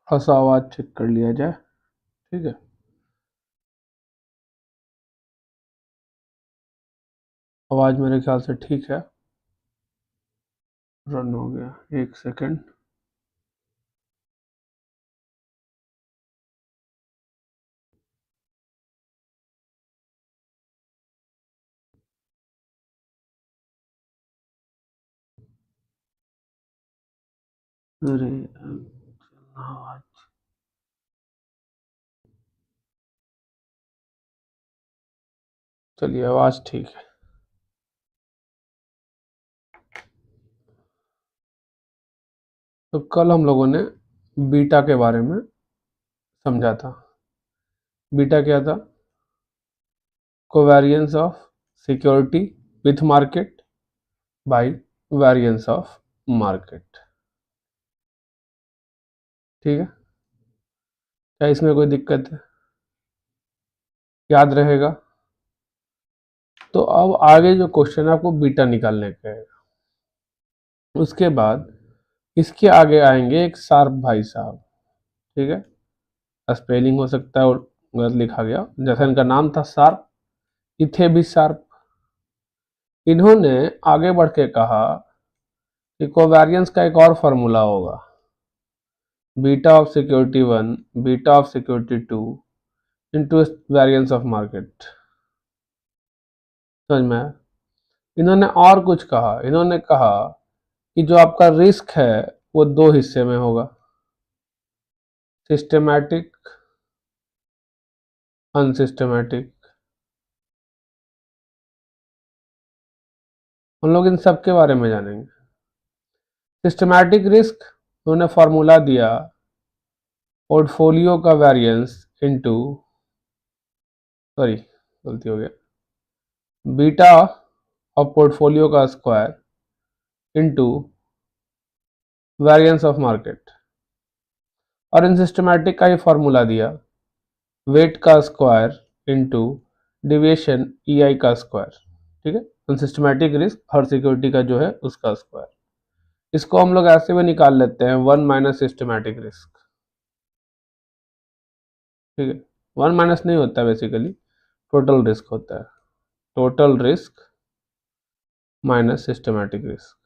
थोड़ा सा आवाज़ चेक कर लिया जाए। ठीक है, आवाज़ मेरे ख्याल से ठीक है। रन हो गया, एक सेकंड। अरे आवाज़, चलिए आवाज़ ठीक है। तो कल हम लोगों ने बीटा के बारे में समझा था। बीटा क्या था? Covariance of security with market bye variance of market. ठीक है, क्या इसमें कोई दिक्कत है? याद रहेगा? तो अब आगे जो क्वेश्चन है आपको बीटा निकालने का है। उसके बाद इसके आगे आएंगे एक शार्प भाई साहब। ठीक है, स्पेलिंग हो सकता है और गलत लिखा गया, जैसा इनका नाम था शार्प, ये थे भी शार्प। इन्होंने आगे बढ़ के कहा कि कोवेरियंस का एक और फॉर्मूला होगा, beta of security 1 beta of security 2 into variance of market. समझ में आया? इन्होंने और कुछ कहा, इन्होंने कहा कि जो आपका रिस्क है वो दो हिस्से में होगा, सिस्टमैटिक, अनसिस्टमैटिक। हम लोग इन सब के बारे में जानेंगे। सिस्टमैटिक रिस्क, उन्होंने फॉर्मूला दिया पोर्टफोलियो का वेरिएंस इनटू, सॉरी गलती हो गया, बीटा ऑफ पोर्टफोलियो का square into variance of market. और इन सिस्टमैटिक का ही फॉर्मूला दिया वेट का स्क्वायर इनटू डिविएशन ईआई का स्क्वायर। ठीक है, अनसिस्टमैटिक रिस्क हर सिक्योरिटी का जो है उसका स्क्वायर। इसको हम लोग ऐसे भी निकाल लेते हैं, 1 माइनस सिस्टमैटिक रिस्क। ठीक है, 1 माइनस नहीं होता है, बेसिकली टोटल रिस्क होता है, total risk minus systematic risk.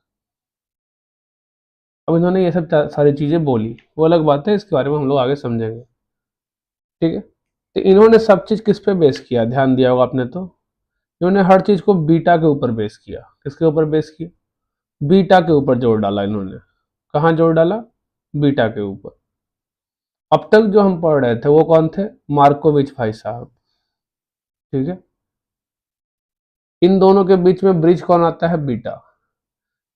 अब इन्होंने ये सब सारी चीज़ें बोली, वो अलग बात है, इसके बारे में हम लोग आगे समझेंगे। ठीक है, तो इन्होंने सब चीज़ किस पे बेस किया, ध्यान दिया होगा आपने। तो इन्होंने हर चीज़ को बीटा के ऊपर बेस किया। किसके ऊपर बेस किया? बीटा के ऊपर जोर डाला इन्होंने। कहाँ जोर डाला? बीटा के ऊपर। अब तक जो हम पढ़ रहे थे वो कौन थे? मार्कोविच भाई साहब। ठीक है, इन दोनों के बीच में ब्रिज कौन आता है? बीटा।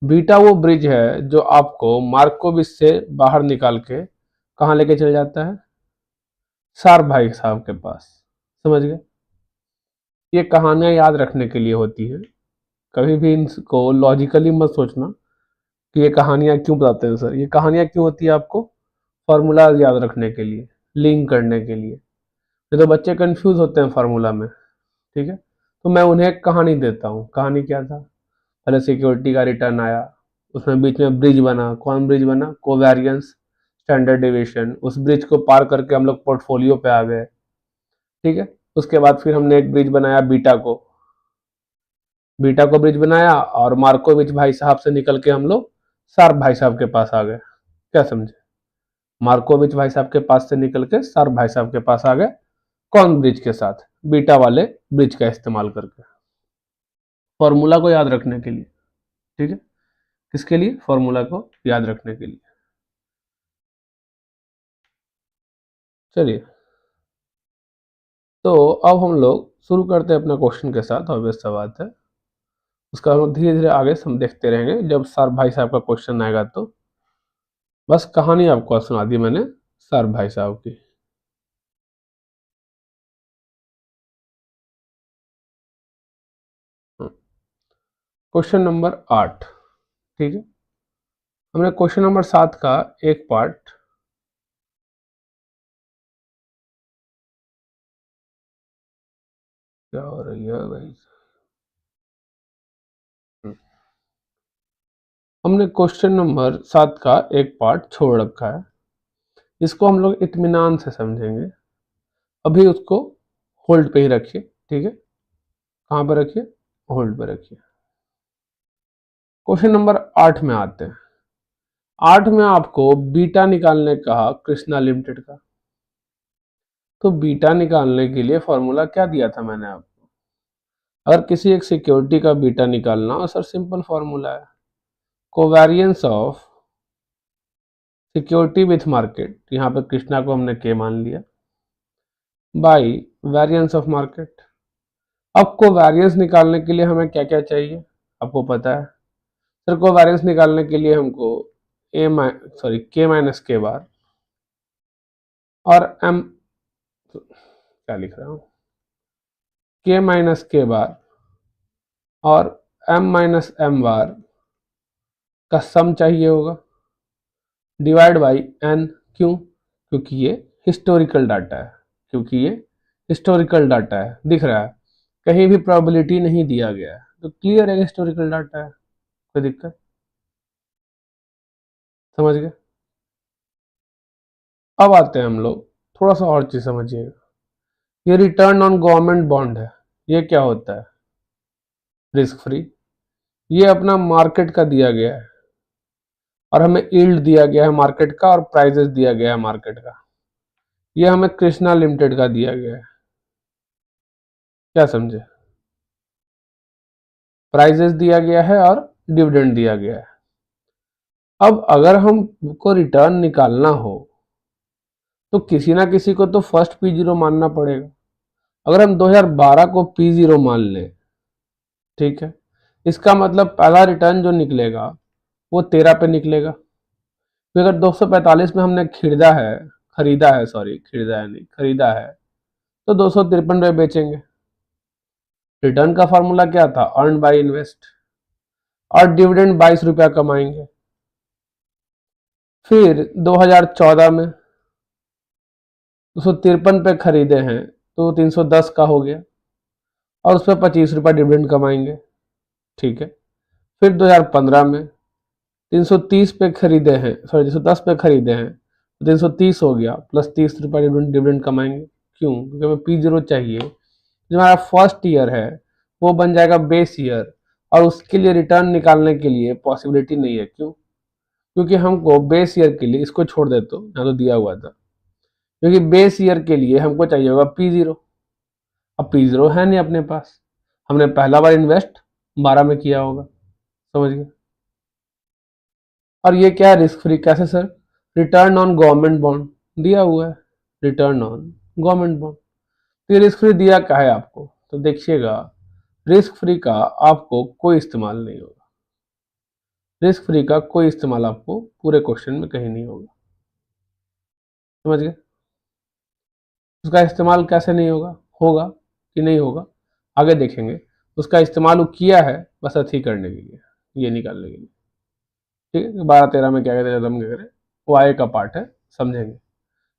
बीटा वो ब्रिज है जो आपको मार्कोविच से बाहर निकाल के कहाँ लेके चले जाता है? सार भाई साहब के पास। समझ गए? ये कहानियां याद रखने के लिए होती हैं, कभी भी इनको लॉजिकली मत सोचना कि ये कहानियां क्यों बताते हैं सर। ये कहानियां क्यों होती है? आपको फॉर्मूला याद रखने के लिए, लिंक करने के लिए। ये तो बच्चे कंफ्यूज होते हैं फार्मूला में। ठीक है, तो मैं उन्हें एक कहानी देता हूँ। कहानी क्या था? पहले सिक्योरिटी का रिटर्न आया, उसमें बीच में ब्रिज बना। कौन ब्रिज बना? Covariance, standard deviation. उस ब्रिज को पार करके हम लोग पोर्टफोलियो पे आ गए। ठीक है, उसके बाद फिर हमने एक ब्रिज बनाया बीटा को, बीटा को ब्रिज बनाया और मार्कोविच भाई साहब से निकल के हम लोग शार्प भाई साहब के पास आ गए। क्या समझे? मार्कोविच भाई साहब के पास से निकल के शार्प भाई साहब के पास आ गए। कौन ब्रिज के साथ? बीटा वाले ब्रिज का इस्तेमाल करके, फॉर्मूला को याद रखने के लिए। ठीक है, किसके लिए? फॉर्मूला को याद रखने के लिए। चलिए, तो अब हम लोग शुरू करते हैं अपना क्वेश्चन के साथ। ऑब्वियस सा बात है, उसका हम धीरे धीरे आगे हम देखते रहेंगे। जब सर भाई साहब का क्वेश्चन आएगा तो बस कहानी आपको सुना दी मैंने सर भाई साहब की। Question number 8। ठीक है, हमने क्वेश्चन नंबर 7 का एक पार्ट क्या हो रही है भाई, हमने क्वेश्चन नंबर 7 का एक पार्ट छोड़ रखा है। इसको हम लोग इत्मीनान से समझेंगे। अभी उसको होल्ड पे ही रखिए, ठीक है। कहाँ पे रखिए? होल्ड पे रखिए। क्वेश्चन नंबर 8 में आते हैं। 8 में आपको बीटा निकालने कहा कृष्णा लिमिटेड का। तो बीटा निकालने के लिए फॉर्मूला क्या दिया था मैंने आपको? अगर किसी एक सिक्योरिटी का बीटा निकालना हो सर, सिंपल फॉर्मूला है, covariance of security with market, यहाँ पे कृष्णा को हमने के मान लिया, बाई वेरिएंस ऑफ मार्केट। अब कोवेरियंस निकालने के लिए हमें क्या क्या चाहिए आपको पता है सर? कोवेरियंस निकालने के लिए हमको के माइनस के बार और एम, क्या लिख रहा हूँ, के माइनस के बार और एम माइनस एम बार का सम चाहिए होगा, डिवाइड बाई एन। क्यों? क्योंकि ये हिस्टोरिकल डाटा है, क्योंकि ये हिस्टोरिकल डाटा है, दिख रहा है, कहीं भी प्रोबेबिलिटी नहीं दिया गया है, तो क्लियर है हिस्टोरिकल डाटा है, कोई दिक्कत? समझ गए? अब आते हैं हम लोग, थोड़ा सा और चीज समझिएगा। ये रिटर्न ऑन गवर्नमेंट बॉन्ड है, ये क्या होता है? Risk free. ये अपना मार्केट का दिया गया है और हमें यील्ड दिया गया है मार्केट का और प्राइजेस दिया गया है मार्केट का। ये हमें कृष्णा लिमिटेड का दिया गया है, क्या समझे? प्राइजेस दिया गया है और डिविडेंड दिया गया है। अब अगर हमको रिटर्न निकालना हो तो किसी ना किसी को तो फर्स्ट P0 मानना पड़ेगा। अगर हम 2012 को P0 मान लें, ठीक है, इसका मतलब पहला रिटर्न जो निकलेगा वो 13 पे निकलेगा। तो अगर 245 में हमने खरीदा है तो 253 पे बेचेंगे। रिटर्न का फॉर्मूला क्या था? Earn by invest. और डिविडेंड 22 रुपया कमाएंगे। फिर 2014 में 253 पे खरीदे हैं तो 310 का हो गया और उस पर 25 रुपया डिविडेंड कमाएंगे, ठीक है। फिर 2015 में 330 पे खरीदे हैं, सॉरी 310 पे खरीदे हैं तो 330 हो गया, प्लस 30 रुपया डिविडेंड कमाएंगे। क्यों? क्योंकि हमें P0 चाहिए। जो हमारा फर्स्ट ईयर है वो बन जाएगा बेस ईयर, और उसके लिए रिटर्न निकालने के लिए पॉसिबिलिटी नहीं है। क्यों? क्योंकि हमको बेस ईयर के लिए, इसको छोड़ दे तो यहाँ तो दिया हुआ था, क्योंकि बेस ईयर के लिए हमको चाहिए होगा P0। अब P0 है नहीं अपने पास, हमने पहला बार इन्वेस्ट 12 में किया होगा, समझ गए? और ये क्या है? Risk free. कैसे sir? Return on government bond दिया हुआ है, रिटर्न ऑन गवर्नमेंट बॉन्ड। तो ये रिस्क फ्री दिया क्या है आपको? तो देखिएगा, रिस्क फ्री का आपको कोई इस्तेमाल नहीं होगा। रिस्क फ्री का कोई इस्तेमाल आपको पूरे क्वेश्चन में कहीं नहीं होगा, समझ गए? उसका इस्तेमाल कैसे नहीं होगा? होगा कि नहीं होगा आगे देखेंगे। उसका इस्तेमाल वो किया है बस अथी करने के लिए, ये निकालने के लिए, ठीक है। 12-13 में क्या कहते हैं, हम क्या करें, वो आगे का पार्ट है, समझेंगे।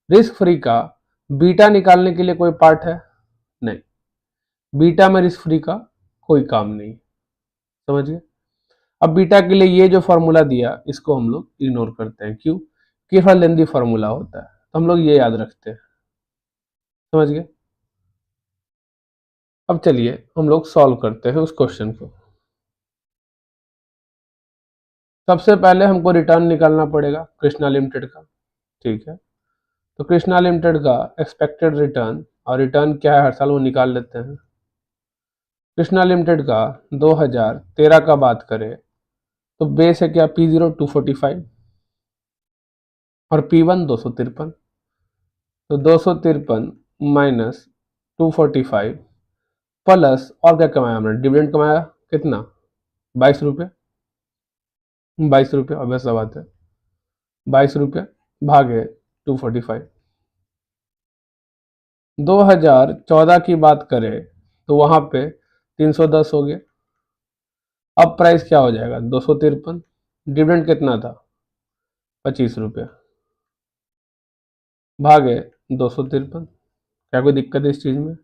रिस्क फ्री का बीटा निकालने के लिए कोई पार्ट है नहीं, बीटा में रिस्क फ्री का कोई काम नहीं, समझ गए? अब बीटा के लिए ये जो फॉर्मूला दिया इसको हम लोग इग्नोर करते हैं। क्यों? कि थोड़ा लेंदी फॉर्मूला होता है, तो हम लोग ये याद रखते हैं, समझ गए? अब चलिए हम लोग सॉल्व करते हैं उस क्वेश्चन को। सबसे पहले हमको रिटर्न निकालना पड़ेगा कृष्णा लिमिटेड का, ठीक है। तो कृष्णा लिमिटेड का एक्सपेक्टेड रिटर्न, और रिटर्न क्या है हर साल वो निकाल लेते हैं। कृष्णा लिमिटेड का 2013 का बात करें तो बेस है क्या? P0 245 और P1 253। तो 253 माइनस 245 प्लस, और क्या कमाया हमने? डिविडेंड कमाया कितना? 22 रुपये। 22 रुपये, ऑब्वियस बात है, 22 रुपये भागे 245। 2014 की बात करें तो वहां पे 310 हो गया। अब प्राइस क्या हो जाएगा? 253। डिविडेंड कितना था? 25 रुपया भागे 253। क्या कोई दिक्कत है इस चीज में?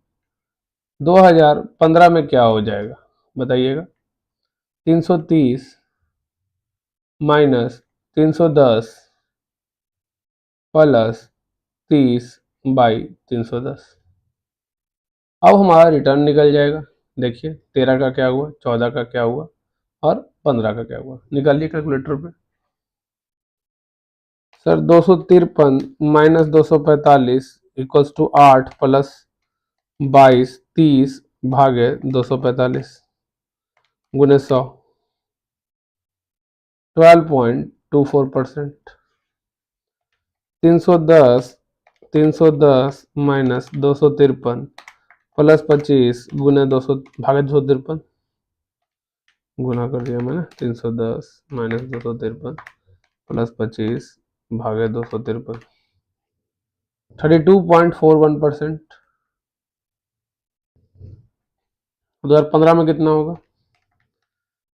2015 में क्या हो जाएगा बताइएगा? 330 माइनस 310 प्लस 30/310। अब हमारा रिटर्न निकल जाएगा। देखिए 13 का क्या हुआ, 14 का क्या हुआ और 15 का क्या हुआ, निकालिए कैलकुलेटर पे। Sir 253 minus 245 equals to 8 plus 22 30 भागे 245 गुने 100 12.24%। 310 माइनस 253 प्लस 25 गुने 200 भागे 253 गुना कर दिया मैंने। 310 माइनस 253 प्लस 25 भागे 253 32.41%। 2015 में कितना होगा?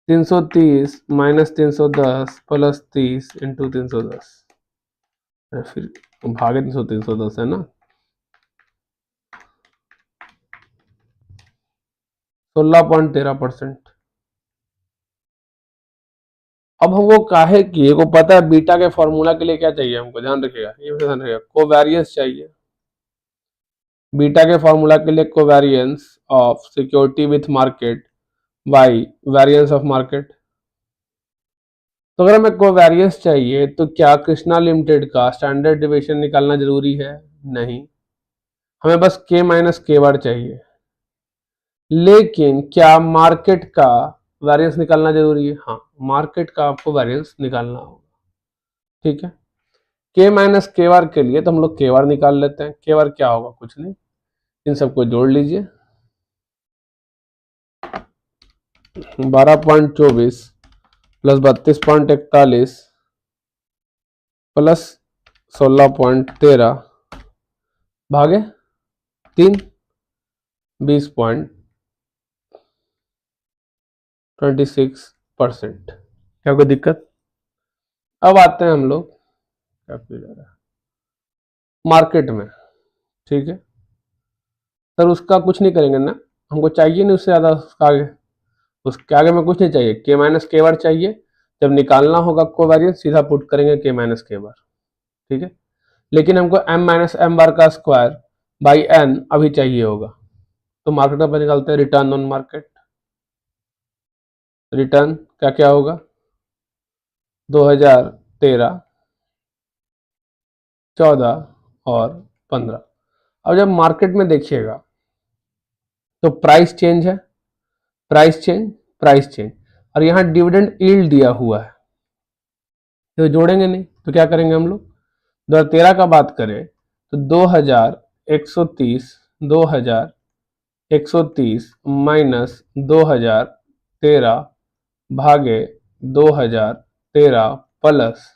330 माइनस 310 प्लस 30 इंटू 310, फिर भागे 310 है ना, 16.13%। अब हम वो काहे किए को पता है, बीटा के फॉर्मूला के लिए क्या चाहिए हमको, ध्यान रखिएगा, ये ध्यान रखिएगा, कोवेरियंस चाहिए। बीटा के फॉर्मूला के लिए covariance of security with market by variance of market. तो अगर हमें कोवेरियंस चाहिए तो क्या कृष्णा लिमिटेड का स्टैंडर्ड डिविएशन निकालना जरूरी है? नहीं, हमें बस के माइनस के बार चाहिए। लेकिन क्या मार्केट का वेरियंस निकालना जरूरी है? हाँ, मार्केट का आपको वेरियंस निकालना होगा। ठीक है, के माइनस के बार के लिए तो हम लोग के बार निकाल लेते हैं। के बार क्या होगा? कुछ नहीं, इन सबको जोड़ लीजिए। 12.24 प्लस 32.41 प्लस 16.13 भागे 3 20.26%। क्या कोई दिक्कत? अब आते हैं हम लोग क्या किया जा रहा है मार्केट में। ठीक है सर, उसका कुछ नहीं करेंगे ना, हमको चाहिए नहीं उससे ज़्यादा उसका आगे, उसके आगे में कुछ नहीं चाहिए, के माइनस के बार चाहिए। जब निकालना होगा कोवेरियंस सीधा पुट करेंगे के माइनस के बार। ठीक है, लेकिन हमको एम माइनस एम बार का स्क्वायर बाई एन अभी चाहिए होगा। तो मार्केट में निकालते हैं रिटर्न ऑन मार्केट। रिटर्न क्या क्या होगा? 2013, 14 और 15। अब जब मार्केट में देखिएगा तो प्राइस चेंज है, प्राइस चेंज, प्राइस चेंज, और यहाँ डिविडेंड यील्ड दिया हुआ है, तो जोड़ेंगे नहीं तो क्या करेंगे हम लोग? 2013 का बात करें तो 2130 2130 माइनस 2013 भागे 2013 प्लस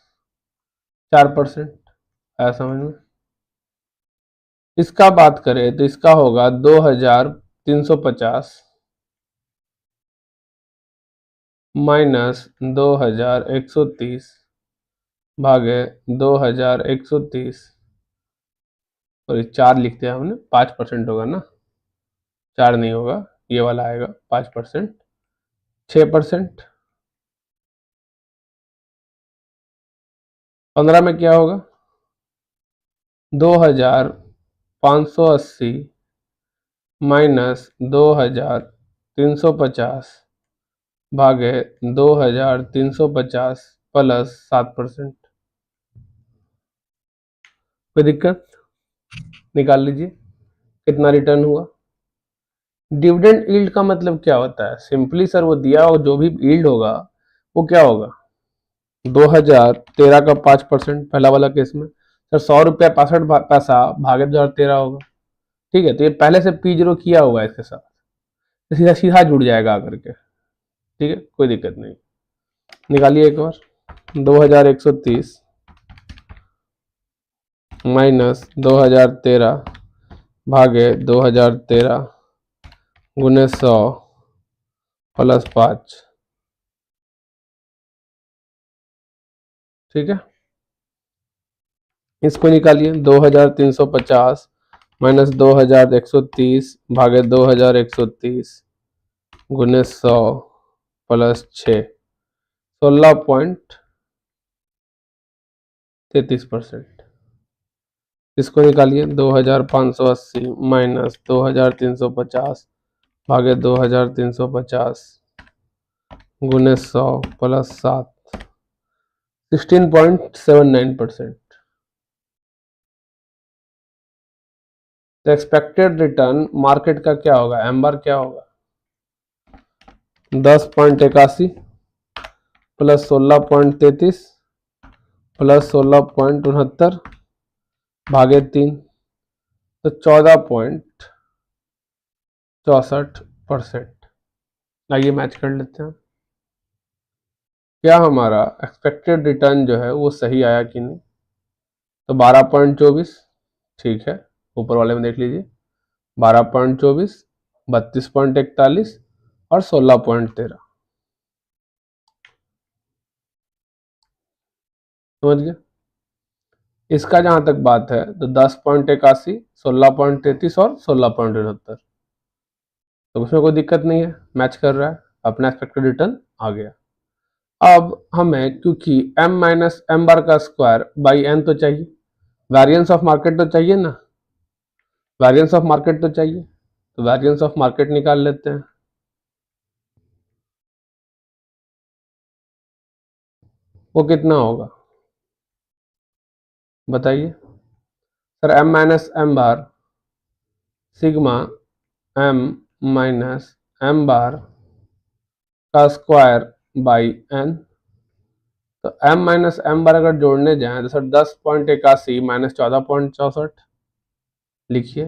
4%। आया समझ में? इसका बात करें तो इसका होगा 2350 माइनस 2130 भागे 2130, सॉरी 4 लिखते हैं हमने, 5% होगा ना, 4 नहीं होगा, ये वाला आएगा 5%, 6%। 15 में क्या होगा? 2580 माइनस 2350 भागे 2350 प्लस 7%। कोई दिक्कत? निकाल लीजिए कितना रिटर्न हुआ। डिविडेंड यील्ड का मतलब क्या होता है? सिंपली सर वो दिया और जो भी यील्ड होगा वो क्या होगा? 2013 का 5% पहला वाला केस में, सर 100 रुपया 65 पैसा भागे 2013 होगा। ठीक है, तो ये पहले से P0 किया हुआ है इसके साथ, तो सीधा सीधा जुड़ जाएगा आकर के। ठीक है, कोई दिक्कत नहीं। निकालिए एक बार। 2130 माइनस 2013 भागे 2013 गुने 100 प्लस 5। ठीक है, इसको निकालिए। 2350 माइनस 2130 भागे 2130 गुने 100 प्लस 6, 16.33%। इसको निकालिए 2580 माइनस 2350 भागे 2350 गुने 100 प्लस 7 16.79%। तो एक्सपेक्टेड रिटर्न मार्केट का क्या होगा, एम बार क्या होगा, 10.81 प्लस 16.33 प्लस 16.69 भागे 3, तो 14.64%। आइए मैच कर लेते हैं, क्या हमारा एक्सपेक्टेड रिटर्न जो है वो सही आया कि नहीं। तो 12.24 ठीक है, ऊपर वाले में देख लीजिए 12.24, 32.41 और 16.13, समझ गए। इसका जहां तक बात है तो 10.81, 16.33 और 16.69, तो उसमें कोई दिक्कत नहीं है, मैच कर रहा है, अपना एक्सपेक्टेड रिटर्न आ गया। अब हमें क्योंकि m माइनस एम बार का स्क्वायर बाई n तो चाहिए, वेरिएंस ऑफ मार्केट तो चाहिए ना, वेरिएंस ऑफ मार्केट तो चाहिए, तो वेरिएंस ऑफ मार्केट निकाल लेते हैं। वो कितना होगा बताइए सर, m माइनस एम बार सिग्मा m माइनस एम बार का स्क्वायर बाई n। तो m माइनस एम बार अगर जोड़ने जाएं तो सर 10.81 माइनस 14.64 लिखिए,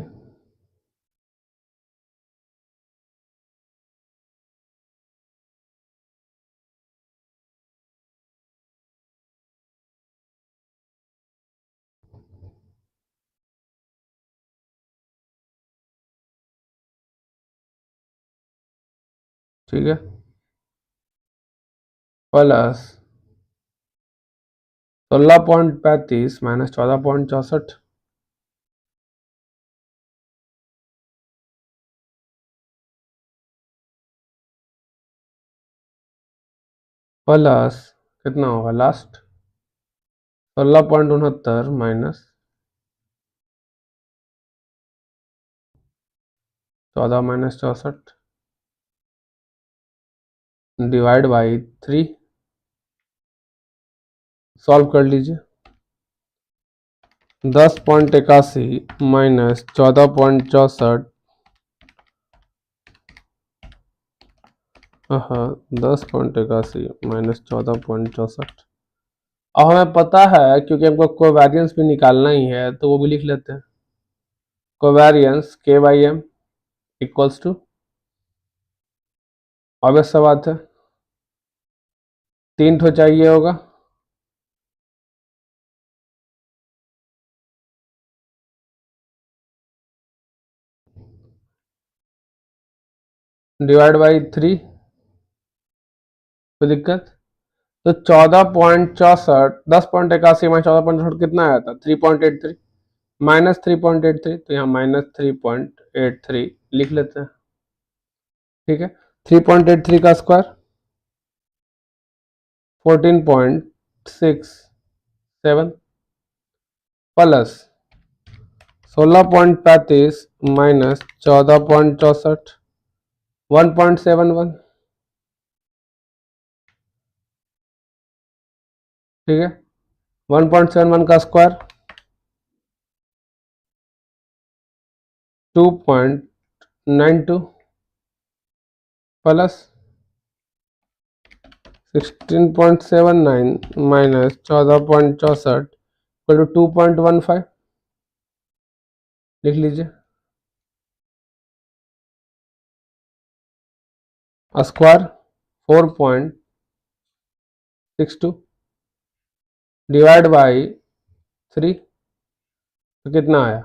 ठीक है, प्लस 16.35 माइनस 14.64 प्लस कितना होगा last 16.69 minus 14 minus 64 divide by 3, solve कर लीजिए। 10.81 माइनस 14.64, हाँ 10.81 माइनस 14.64। अब हमें पता है क्योंकि हमको कोवेरियंस भी निकालना ही है तो वो भी लिख लेते हैं, covariance k by M equals to, obvious सा बात है 3 ठो चाहिए होगा, डिवाइड बाई 3, कोई दिक्कत। तो 14.64, 10.81 माइनस 14.64 कितना आया था 3.83, माइनस 3.83, तो यहाँ माइनस 3.83 लिख लेते हैं, ठीक है। 3.83 का स्क्वायर 14.67 प्लस 16.35 माइनस 14.64 1.71, ठीक है। 1.71 का square 2.92 plus 16.79 minus 14.64 equal to 2.15 लिख लीजिए। स्क्वायर 4.62 डिवाइड बाई 3, तो कितना आया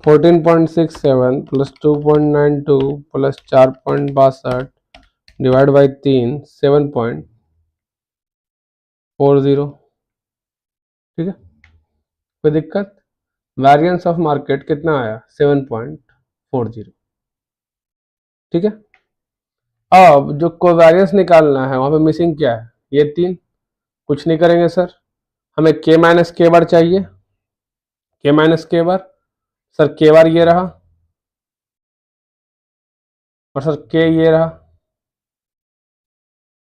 14.67 प्लस 2.92 प्लस 4.62 डिवाइड बाई 3 7.40, ठीक है, कोई दिक्कत। वेरिएंस ऑफ मार्केट कितना आया 7.40, ठीक है। अब जो कोवेरियंस निकालना है वहां पे मिसिंग क्या है, ये 3, कुछ नहीं करेंगे सर, हमें k माइनस के बार चाहिए, के माइनस के बार, सर के बार ये रहा और सर के ये रहा।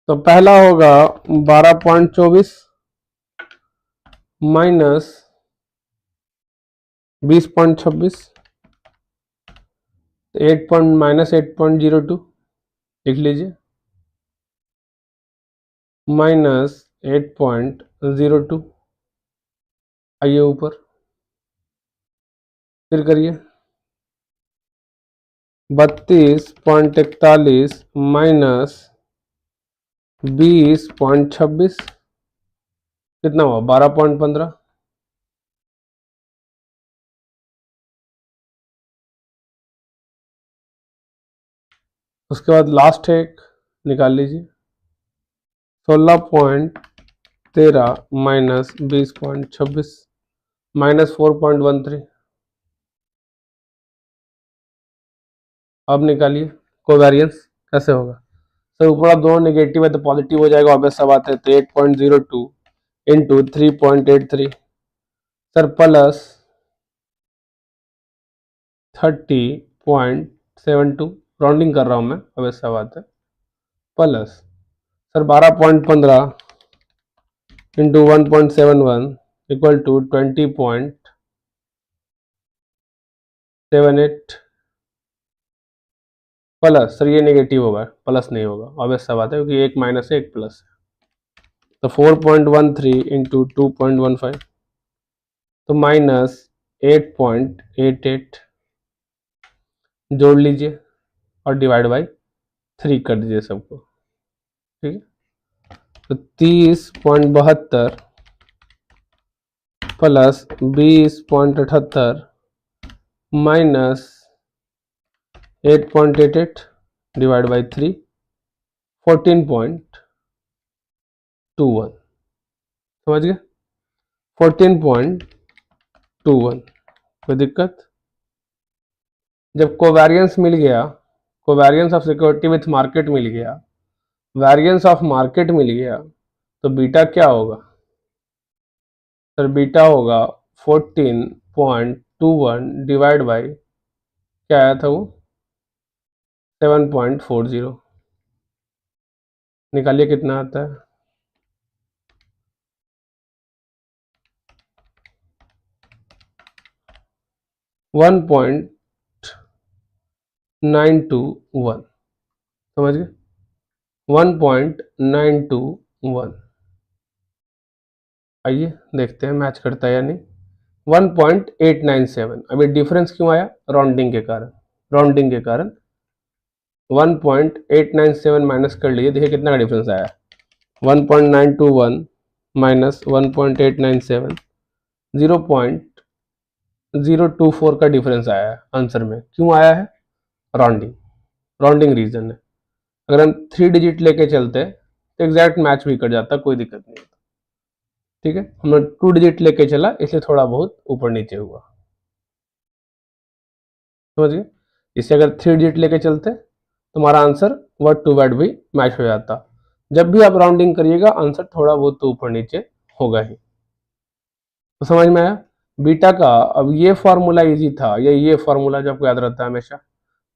तो पहला होगा 12.24 माइनस 20.26, 8.02 लिख लीजिए, माइनस 8.02। आइए ऊपर फिर करिए, 32.41 माइनस 20.26 कितना हुआ, 12.15। उसके बाद लास्ट एक निकाल लीजिए, 16.13 माइनस 20.26 माइनस 4.13। अब निकालिए कोवेरियंस कैसे होगा। सर ऊपर दोनों नेगेटिव है तो पॉजिटिव हो जाएगा, ऑब्वियस सा बात है। तो 8.02 इंटू 3.83 सर प्लस 30.72, राउंडिंग कर रहा हूं मैं, ऑब्वियस सा बात है, plus sir 12.15 into 1.71 equal to 20.78 plus sir ये नेगेटिव होगा, प्लस नहीं होगा, ऑब्वियस सा बात है क्योंकि एक माइनस है एक प्लस है। तो 4.13 इंटू 2.15 तो माइनस 8.88 जोड़ लीजिए और डिवाइड बाई 3 कर दीजिए सबको, ठीक है। तो 30.72 प्लस 20.78 माइनस 8.88 डिवाइड बाई 3 14.21, समझ गए, 14.21। कोई दिक्कत। जब कोवेरियंस मिल गया, covariance of security with market मिल गया, वेरिएंस ऑफ मार्केट मिल गया, तो बीटा क्या होगा सर, बीटा होगा 14.21 डिवाइड बाई क्या आया था वो 7.40। निकालिए कितना आता है, 1.921, समझ गए, 1.921। आइए देखते हैं मैच करता है या नहीं। 1.897, अभी डिफरेंस क्यों आया, राउंडिंग के कारण, राउंडिंग के कारण 1.897 माइनस कर लिए, देखिए कितना का डिफरेंस आया, 1.921 माइनस 1.897, 0.024 का डिफरेंस आया है आंसर में। क्यों आया है, राउंडिंग, राउंडिंग रीजन है। अगर हम 3 डिजिट लेके चलते तो एग्जैक्ट मैच भी कर जाता, कोई दिक्कत नहीं, ठीक है। हमने 2 डिजिट लेके चला इसलिए थोड़ा बहुत ऊपर नीचे हुआ, समझिए। इससे अगर 3 डिजिट लेके चलते तो हमारा आंसर वर्ड टू वर्ड भी मैच हो जाता। जब भी आप राउंडिंग करिएगा आंसर थोड़ा बहुत तो ऊपर नीचे होगा ही। तो समझ में आया बीटा का। अब ये फॉर्मूला इजी था, ये फॉर्मूला जो आपको याद रहता है हमेशा,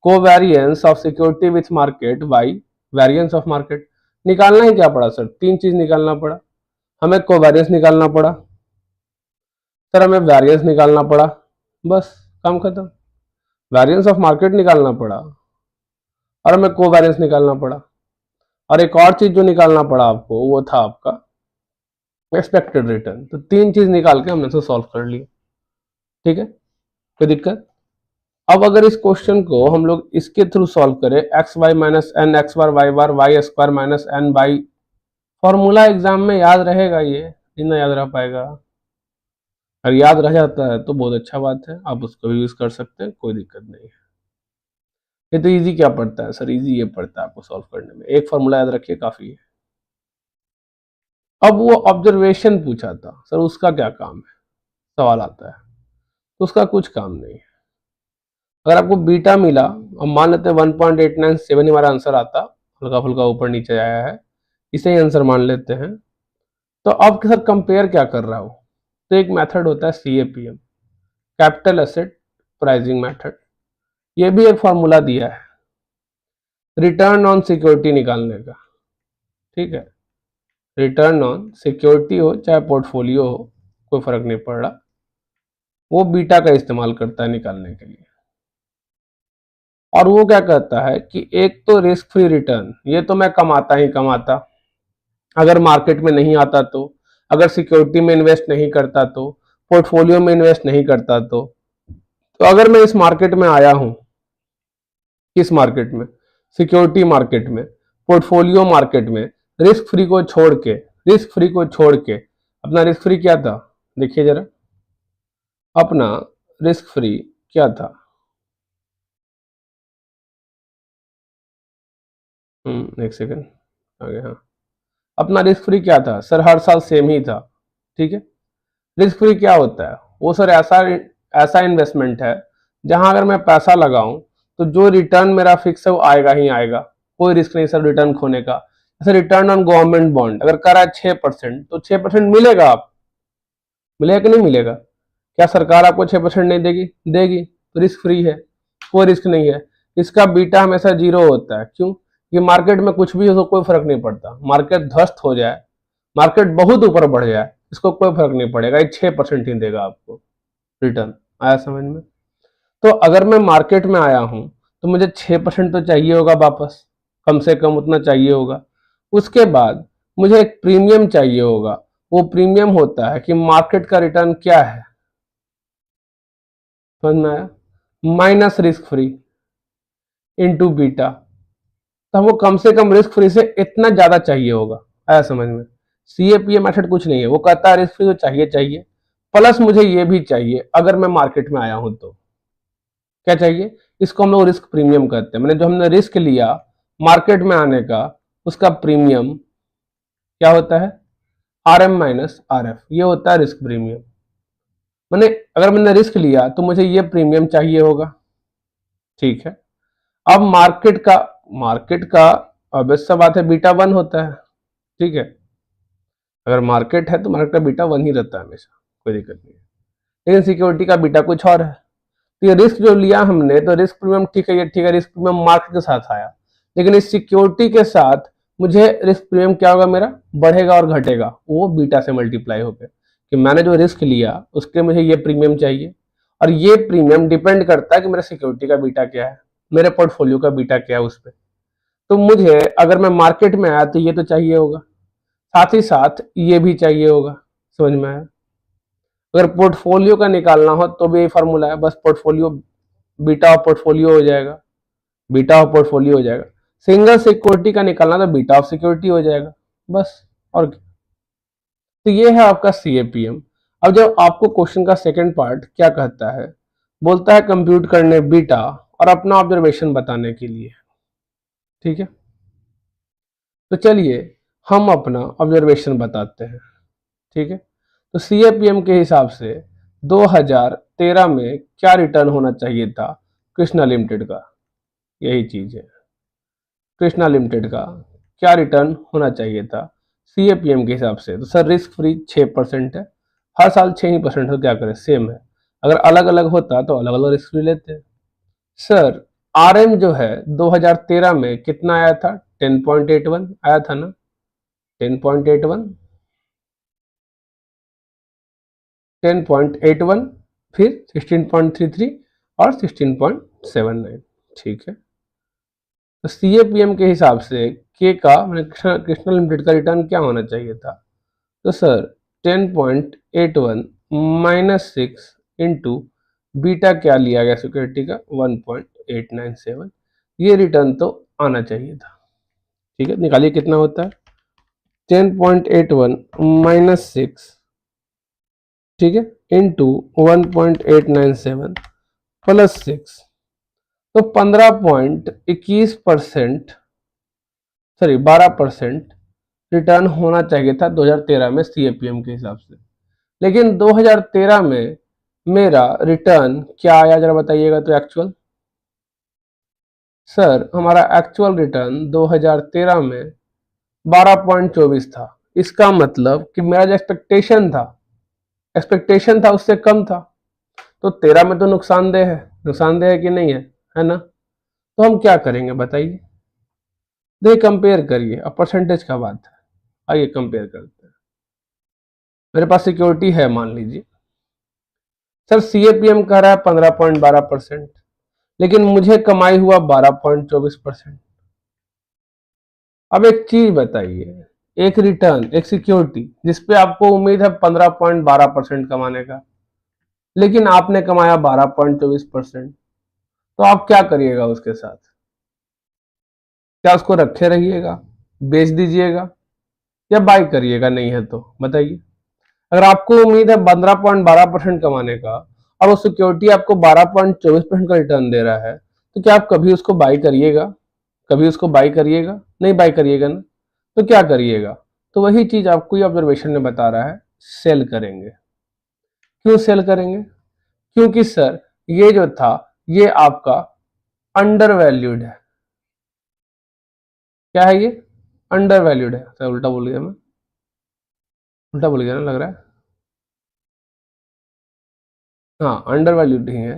covariance of security with market by variance of market. निकालना ही क्या पड़ा सर, 3 चीज निकालना पड़ा। हमें कोवेरियंस निकालना पड़ा, सर हमें वेरिएंस निकालना पड़ा, बस काम खत्म। वेरिएंस ऑफ मार्केट निकालना पड़ा और हमें कोवेरियंस निकालना पड़ा, और एक और चीज जो निकालना पड़ा आपको वो था आपका एक्सपेक्टेड रिटर्न। तो 3 चीज निकाल के हमने इसे सॉल्व कर लिया, ठीक है, कोई दिक्कत। अब अगर इस क्वेश्चन को हम लोग इसके थ्रू सॉल्व करें, X Y minus N X bar Y bar Y square minus N by, formula exam में याद रहेगा, ये जितना याद रह पाएगा। अगर याद रह जाता है तो बहुत अच्छा बात है, आप उसको भी यूज कर सकते हैं, कोई दिक्कत नहीं है। ये तो इजी क्या पड़ता है सर, इजी ये पड़ता है आपको सॉल्व करने में, एक फॉर्मूला याद रखिए काफी है। अब वो ऑब्जर्वेशन पूछा था सर, उसका क्या काम है, सवाल आता है, तो उसका कुछ काम नहीं है। अगर आपको बीटा मिला, अब मान लेते हैं 1.897 हमारा आंसर आता, हल्का फुल्का ऊपर नीचे आया है, इसे ही आंसर मान लेते हैं। तो अब सर कंपेयर क्या कर रहा हो, तो एक मेथड होता है CAPM, capital asset pricing method, ये भी एक फॉर्मूला दिया है रिटर्न ऑन सिक्योरिटी निकालने का, ठीक है। रिटर्न ऑन सिक्योरिटी हो चाहे पोर्टफोलियो हो, कोई फर्क नहीं पड़ रहा, वो बीटा का इस्तेमाल करता है निकालने के लिए। और वो क्या कहता है कि एक तो रिस्क फ्री रिटर्न, ये तो मैं कमाता ही कमाता, अगर मार्केट में नहीं आता तो, अगर सिक्योरिटी में इन्वेस्ट नहीं करता तो, पोर्टफोलियो में इन्वेस्ट नहीं करता तो अगर मैं इस मार्केट में आया हूं, किस मार्केट में, सिक्योरिटी मार्केट में, पोर्टफोलियो मार्केट में, रिस्क फ्री को छोड़ के, रिस्क फ्री को छोड़ के, अपना रिस्क फ्री क्या था, देखिए जरा, अपना रिस्क फ्री क्या था, एक सेकेंड आगे, हाँ, अपना रिस्क फ्री क्या था सर, हर साल सेम ही था, ठीक है। रिस्क फ्री क्या होता है, वो सर ऐसा ऐसा इन्वेस्टमेंट है जहां अगर मैं पैसा लगाऊं तो जो रिटर्न मेरा फिक्स है वो आएगा ही आएगा, कोई रिस्क नहीं सर रिटर्न खोने का। जैसे रिटर्न ऑन गवर्नमेंट बॉन्ड अगर करा है 6%, तो 6% मिलेगा, आप मिलेगा कि नहीं मिलेगा, क्या सरकार आपको 6% नहीं देगी, देगी, तो रिस्क फ्री है, कोई रिस्क नहीं है। इसका बीटा हमेशा जीरो होता है, क्यों, कि मार्केट में कुछ भी हो तो कोई फर्क नहीं पड़ता, मार्केट ध्वस्त हो जाए, मार्केट बहुत ऊपर बढ़ जाए, इसको कोई फर्क नहीं पड़ेगा, ये 6% ही देगा आपको रिटर्न। आया समझ में। तो अगर मैं मार्केट में आया हूं तो मुझे 6% तो चाहिए होगा वापस, कम से कम उतना चाहिए होगा। उसके बाद मुझे एक प्रीमियम चाहिए होगा, वो प्रीमियम होता है कि मार्केट का रिटर्न क्या है, समझ में आया, minus risk free into beta, तो हमको कम से कम रिस्क फ्री से इतना ज्यादा चाहिए होगा। आया समझ में। सीएपीए मेथड कुछ नहीं है, वो कहता है रिस्क फ्री तो चाहिए चाहिए, प्लस मुझे ये भी चाहिए अगर मैं मार्केट में आया हूं तो क्या चाहिए, इसको हम लोग रिस्क प्रीमियम कहते हैं, मैंने जो हमने रिस्क लिया मार्केट में आने का, उसका प्रीमियम क्या होता है, R M minus R F, ये होता है रिस्क प्रीमियम। मैंने अगर मैंने रिस्क लिया तो मुझे ये प्रीमियम चाहिए होगा, ठीक है। अब मार्केट का ऑब्वियस सा बात है बीटा 1 होता है, ठीक है। अगर मार्केट है तो मार्केट का बीटा 1 ही रहता है हमेशा, कोई दिक्कत नहीं है। लेकिन सिक्योरिटी का बीटा कुछ और है, तो ये रिस्क जो लिया हमने, तो रिस्क प्रीमियम ठीक है, ये ठीक है, रिस्क प्रीमियम मार्केट के साथ आया, लेकिन इस सिक्योरिटी के साथ मुझे रिस्क प्रीमियम क्या होगा, मेरा बढ़ेगा और घटेगा, वो बीटा से मल्टीप्लाई होकर, कि मैंने जो रिस्क लिया उसके मुझे ये प्रीमियम चाहिए, और ये प्रीमियम डिपेंड करता है कि मेरा सिक्योरिटी का बीटा क्या है, मेरे पोर्टफोलियो का बीटा क्या है उस पर। तो मुझे अगर मैं मार्केट में आया तो ये तो चाहिए होगा, साथ ही साथ ये भी चाहिए होगा, समझ में आया। अगर पोर्टफोलियो का निकालना हो तो भी यही फार्मूला है, बस पोर्टफोलियो बीटा ऑफ पोर्टफोलियो हो जाएगा, बीटा ऑफ पोर्टफोलियो हो जाएगा। सिंगल सिक्योरिटी का निकालना तो बीटा ऑफ सिक्योरिटी हो जाएगा, बस, और क्या। तो ये है आपका सीएपीएम। अब जब आपको क्वेश्चन का सेकंड पार्ट क्या कहता है, बोलता है कंप्यूट करने बीटा और अपना ऑब्जर्वेशन बताने के लिए, ठीक है। तो चलिए हम अपना ऑब्जर्वेशन बताते हैं, ठीक है। तो सीएपीएम के हिसाब से 2013 में क्या रिटर्न होना चाहिए था कृष्णा लिमिटेड का, यही चीज है, कृष्णा लिमिटेड का क्या रिटर्न होना चाहिए था सीएपीएम के हिसाब से। तो सर रिस्क फ्री 6% है, हर साल 6% हो, क्या करें सेम है, अगर अलग अलग होता तो अलग अलग रिस्क फ्री लेते। सर आरएम जो है 2013 में कितना आया था, 10.81 आया था ना, 10.81, 10.81, फिर 16.33 और 16.79, ठीक है। तो सीएपीएम के हिसाब से के का मैंने कृष्णा लिमिटेड का रिटर्न क्या होना चाहिए था, तो सर 10.81 माइनस 6 इंटू बीटा क्या लिया गया सिक्योरिटी का 1.897, ये रिटर्न तो आना चाहिए था, ठीक है। निकालिए कितना होता है, 10.81 माइनस 6, ठीक है, इंटू 1.897 प्लस 6, तो 15.21%, सॉरी 12% रिटर्न होना चाहिए था 2013 में सीएपीएम के हिसाब से। लेकिन 2013 में मेरा रिटर्न क्या आया जरा बताइएगा तो, एक्चुअल, सर हमारा एक्चुअल रिटर्न 2013 में 12.24 था। इसका मतलब कि मेरा जो एक्सपेक्टेशन था उससे कम था। तो 13 में तो नुकसानदेह है कि नहीं है ना। तो हम क्या करेंगे बताइए, देखिए कंपेयर करिए, अब परसेंटेज का बात है, आइए कंपेयर करते हैं। मेरे पास सिक्योरिटी है मान लीजिए, सर सीएपीएम कह रहा है 15.12%, लेकिन मुझे कमाई हुआ 12.24%। अब एक चीज बताइए, एक रिटर्न, एक सिक्योरिटी जिसपे आपको उम्मीद है 15.12% कमाने का, लेकिन आपने कमाया 12.24%, तो आप क्या करिएगा उसके साथ? क्या उसको रखे रहिएगा, बेच दीजिएगा, या बाय करिएगा? नहीं है तो बताइए। अगर आपको उम्मीद है 15.12% कमाने का और वो सिक्योरिटी आपको 12.24% का रिटर्न दे रहा है, तो क्या आप कभी उसको बाय करिएगा? कभी उसको बाय करिएगा? नहीं बाय करिएगा ना। तो क्या करिएगा? तो वही चीज आपको ये ऑब्जर्वेशन में बता रहा है, सेल करेंगे। क्यों सेल करेंगे? क्योंकि सर ये जो था ये आपका अंडर वैल्यूड है। क्या है ये? अंडर वैल्यूड है। सर उल्टा बोल गया मैं, उल्टा बोल गया ना लग रहा है। हाँ अंडर वैल्यूड ही है।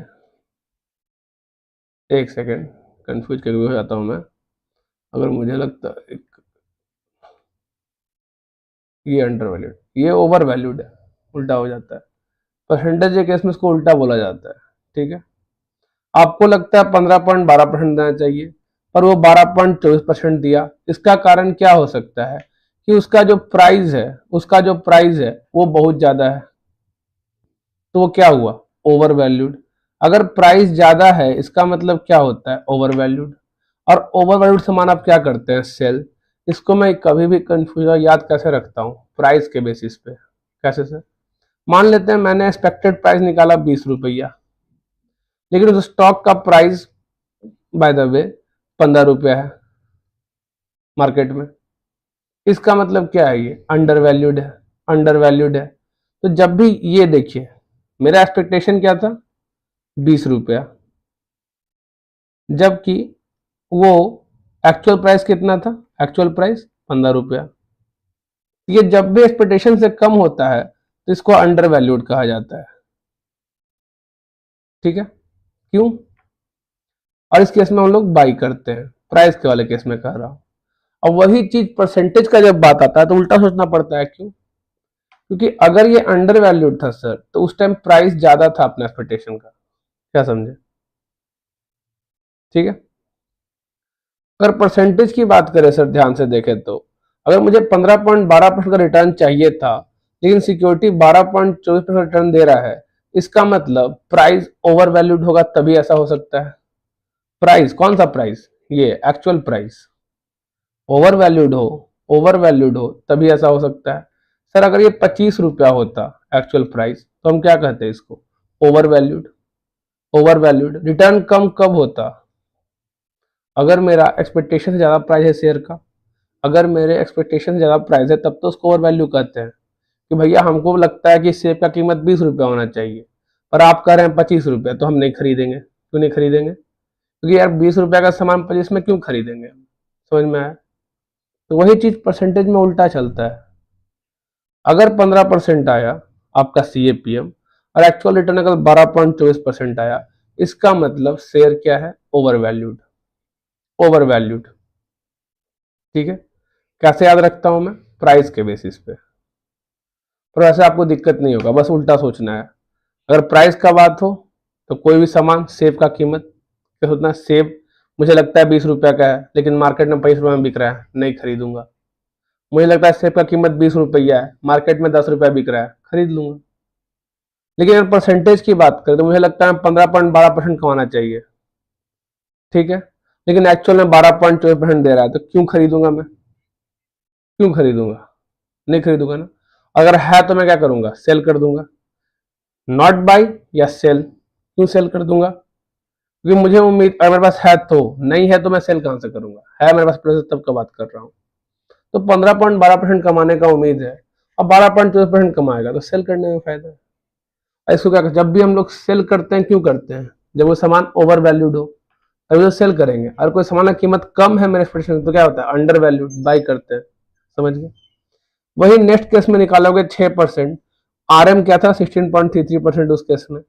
एक सेकेंड, कंफ्यूज करके हो जाता हूँ मैं। अगर मुझे लगता है ये अंडर वैल्यूड, ये ओवर वैल्यूड है, उल्टा हो जाता है। परसेंटेज के केस में इसको उल्टा बोला जाता है। ठीक है, आपको लगता है 15.12% देना चाहिए, पर वो 12.24% दिया। इसका कारण क्या हो सकता है कि उसका जो प्राइस है वो बहुत ज्यादा है, तो वो क्या हुआ? Over valued. अगर प्राइस ज्यादा है इसका मतलब क्या होता है? Over valued. और ओवर वैल्यूड सामान आप क्या करते हैं? सेल। इसको मैं कभी भी कंफ्यूजन याद कैसे रखता हूँ? प्राइस के बेसिस पे। कैसे सर? मान लेते हैं मैंने एक्सपेक्टेड प्राइस निकाला 20 रुपया, लेकिन उस स्टॉक का प्राइस बाय द वे 15 रुपया है मार्केट में। इसका मतलब क्या है? ये अंडर वैल्यूड है, अंडर वैल्यूड है। तो जब भी ये देखिए, मेरा एक्सपेक्टेशन क्या था? 20 रुपया, जबकि वो एक्चुअल प्राइस कितना था? एक्चुअल प्राइस 15 रुपया। ये जब भी एक्सपेक्टेशन से कम होता है तो इसको अंडर वैल्यूड कहा जाता है। ठीक है, क्यों? और इस केस में हम लोग बाई करते हैं, प्राइस के वाले केस में कह रहा हूं। अब वही चीज परसेंटेज का जब बात आता है तो उल्टा सोचना पड़ता है। क्यों? क्योंकि अगर ये अंडर वैल्यूड था सर, तो उस टाइम प्राइस ज्यादा था अपने एक्सपेक्टेशन का। क्या समझे? ठीक है, अगर परसेंटेज की बात करें सर, ध्यान से देखें तो अगर मुझे 15.12% का रिटर्न चाहिए था, लेकिन सिक्योरिटी 12.24% रिटर्न दे रहा है, इसका मतलब प्राइस ओवर वैल्यूड होगा, तभी ऐसा हो सकता है। प्राइस कौन सा प्राइस? ये एक्चुअल प्राइस ओवर वैल्यूड हो तभी ऐसा हो सकता है। सर अगर ये 25 रुपया होता एक्चुअल प्राइस, तो हम क्या कहते हैं इसको? Overvalued. Overvalued return कम कब होता? अगर मेरा एक्सपेक्टेशन से ज्यादा प्राइस है शेयर का, अगर मेरे एक्सपेक्टेशन से ज्यादा प्राइस है, तब तो उसको ओवर वैल्यू कहते हैं कि भैया हमको लगता है कि सेब का कीमत 20 रुपया होना चाहिए, पर आप कह रहे हैं 25 रुपया, तो हम नहीं खरीदेंगे। क्यों नहीं खरीदेंगे? क्योंकि यार 20 रुपया का सामान 25 में क्यों खरीदेंगे? समझ में आया? तो वही चीज परसेंटेज में उल्टा चलता है। अगर 15% आया आपका सीएपीएम और एक्चुअल रिटर्न अगर 12.24% आया, इसका मतलब शेयर क्या है? Over valued. Over valued. ठीक है, कैसे याद रखता हूं मैं? प्राइस के बेसिस पे। पर वैसे आपको दिक्कत नहीं होगा, बस उल्टा सोचना है। अगर प्राइस का बात हो तो कोई भी सामान, सेब का कीमत क्या होता है? सेब मुझे लगता है 20 रुपया का है, लेकिन मार्केट में 25 रुपये में बिक रहा है, नहीं खरीदूंगा। मुझे लगता है सेब का कीमत 20 रुपया है, मार्केट में 10 रुपया बिक रहा है, खरीद लूंगा। लेकिन अगर परसेंटेज की बात करें तो मुझे लगता है 15.12% कमाना चाहिए। ठीक है, लेकिन एक्चुअल में 12.24% दे रहा है, तो क्यों खरीदूंगा मैं? क्यों खरीदूंगा? नहीं खरीदूंगा ना। अगर है तो मैं क्या करूंगा? सेल कर दूंगा। नॉट बाई या सेल। क्यों सेल कर दूंगा? क्योंकि मुझे उम्मीद, अगर मेरे पास है तो, नहीं है तो मैं सेल कहां से करूंगा? है मेरे पास पैसे तब का बात कर रहा हूँ। तो 15.12% कमाने का उम्मीद है, अब 12.24% कमाएगा तो सेल करने में फायदा है। इसको क्या, जब भी हम लोग सेल करते हैं, क्यों करते हैं? जब वो सामान ओवर वैल्यूड हो तभी तो सेल करेंगे। और कोई सामान की कीमत कम है मेरे एक्सपेक्टेशन, तो क्या होता है? अंडर वैल्यूड, बाई करते हैं। समझ गए? वही नेक्स्ट केस में निकालोगे 6%, आरएम क्या था? 16.33% उस केस में।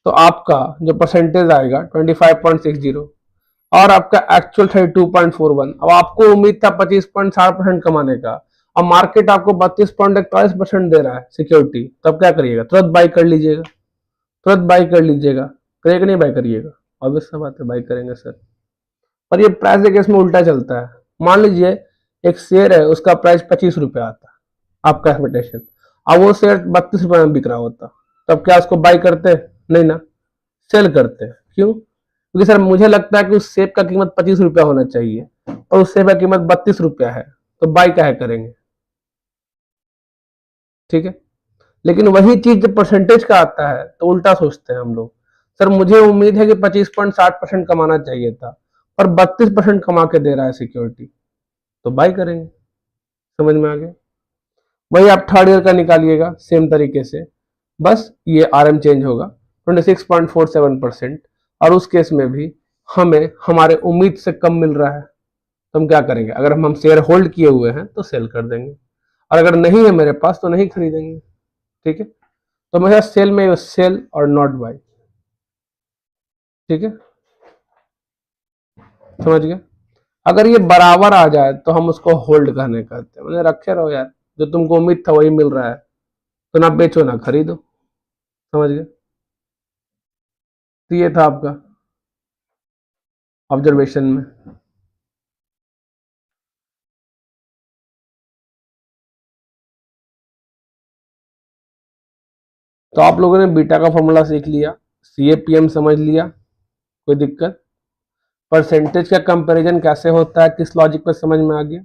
तो आपका जो परसेंटेज आएगा 25.60 और आपका एक्चुअल 32.41। अब आपको उम्मीद था 25.60% कमाने का, अब मार्केट आपको 32.41% दे रहा है सिक्योरिटी, तब क्या करिएगा? तुरंत बाई कर लीजिएगा, तुरंत बाई कर लीजिएगा। करिएगा नहीं बाई करिएगा? ऑब्वियस सा बात है बाई करेंगे सर। पर ये प्राइस के केस में उल्टा चलता है। मान लीजिए एक शेयर है, उसका प्राइस 25 रुपये आता है, आपका एक्सपेक्टेशन, अब वो शेयर 32 रुपये में बिक रहा होता, तब क्या उसको बाई करते? नहीं ना, सेल करते हैं। क्यों? क्योंकि सर मुझे लगता है कि उस सेब का कीमत 25 रुपया होना चाहिए और उस सेब का कीमत 32 रुपया है, तो बाई काहे करेंगे? ठीक है। लेकिन वही चीज जब परसेंटेज का आता है तो उल्टा सोचते हैं हम लोग। सर मुझे उम्मीद है कि 25.60% कमाना चाहिए था, पर 32% कमा के दे रहा है सिक्योरिटी, तो बाई करेंगे। समझ में आ गया? वही आप थर्ड ईयर का निकालिएगा सेम तरीके से, बस ये RM चेंज होगा 26.47%, और उस केस में भी हमें हमारे उम्मीद से कम मिल रहा है, तो हम क्या करेंगे? अगर हम शेयर होल्ड किए हुए हैं तो सेल कर देंगे, और अगर नहीं है मेरे पास तो नहीं खरीदेंगे। ठीक है, तो हमेशा सेल में सेल और नॉट बाय। ठीक है, समझ गए? अगर ये बराबर आ जाए तो हम उसको होल्ड करने कहते हैं, मतलब रखे रहो यार, जो तुमको उम्मीद था वही मिल रहा है, तो ना बेचो ना खरीदो। समझ गए? तो ये था आपका ऑब्जर्वेशन में। तो आप लोगों ने बीटा का फॉर्मूला सीख लिया, CAPM समझ लिया, कोई दिक्कत? परसेंटेज का कंपैरिजन कैसे होता है, किस लॉजिक पे समझ में आ गया?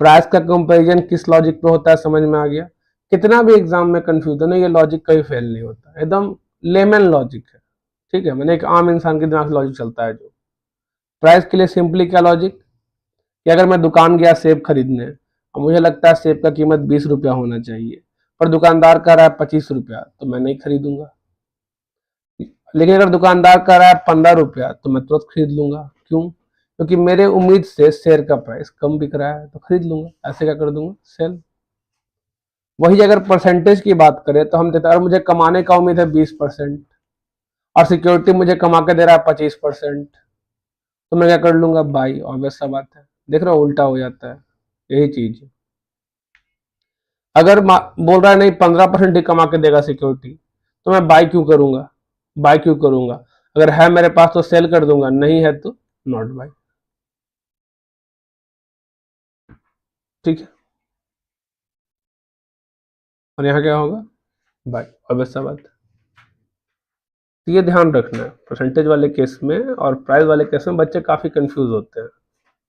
प्राइस का कंपैरिजन किस लॉजिक पे होता है, समझ में आ गया? कितना भी एग्जाम में कंफ्यूजन है, ये लॉजिक कभी फेल नहीं होता, एकदम लेमन लॉजिक है। ठीक है, मैंने एक आम इंसान के दिमाग से लॉजिक चलता है जो। प्राइस के लिए सिंपली क्या लॉजिक, कि अगर मैं दुकान गया सेब खरीदने और मुझे लगता है सेब का कीमत 20 रुपया होना चाहिए, पर दुकानदार कह रहा है 25 रुपया, तो मैं नहीं खरीदूंगा। लेकिन अगर दुकानदार कह रहा है 15 रुपया, तो मैं तुरंत खरीद लूंगा। क्यों? क्योंकि मेरे उम्मीद से शेयर का प्राइस कम बिक रहा है, तो खरीद लूंगा। ऐसे क्या कर दूंगा? सेल। वही अगर परसेंटेज की बात करें तो हम देते हैं, मुझे कमाने का उम्मीद है 20% और सिक्योरिटी मुझे कमा के दे रहा है 25%, तो मैं क्या कर लूंगा? बाई। ऑब्वियस सा बात है। देख रहे हो, उल्टा हो जाता है, यही चीज है। अगर बोल रहा है नहीं 15% ही कमा के देगा सिक्योरिटी, तो मैं बाई क्यों करूंगा? बाई क्यों करूंगा? अगर है मेरे पास तो सेल कर दूंगा, नहीं है तो नॉट बाई। ठीक है, और यहाँ क्या होगा? बाई। ऑब्वियस सा बात है। तो ये ध्यान रखना है, परसेंटेज वाले केस में और प्राइस वाले केस में बच्चे काफी कंफ्यूज होते हैं।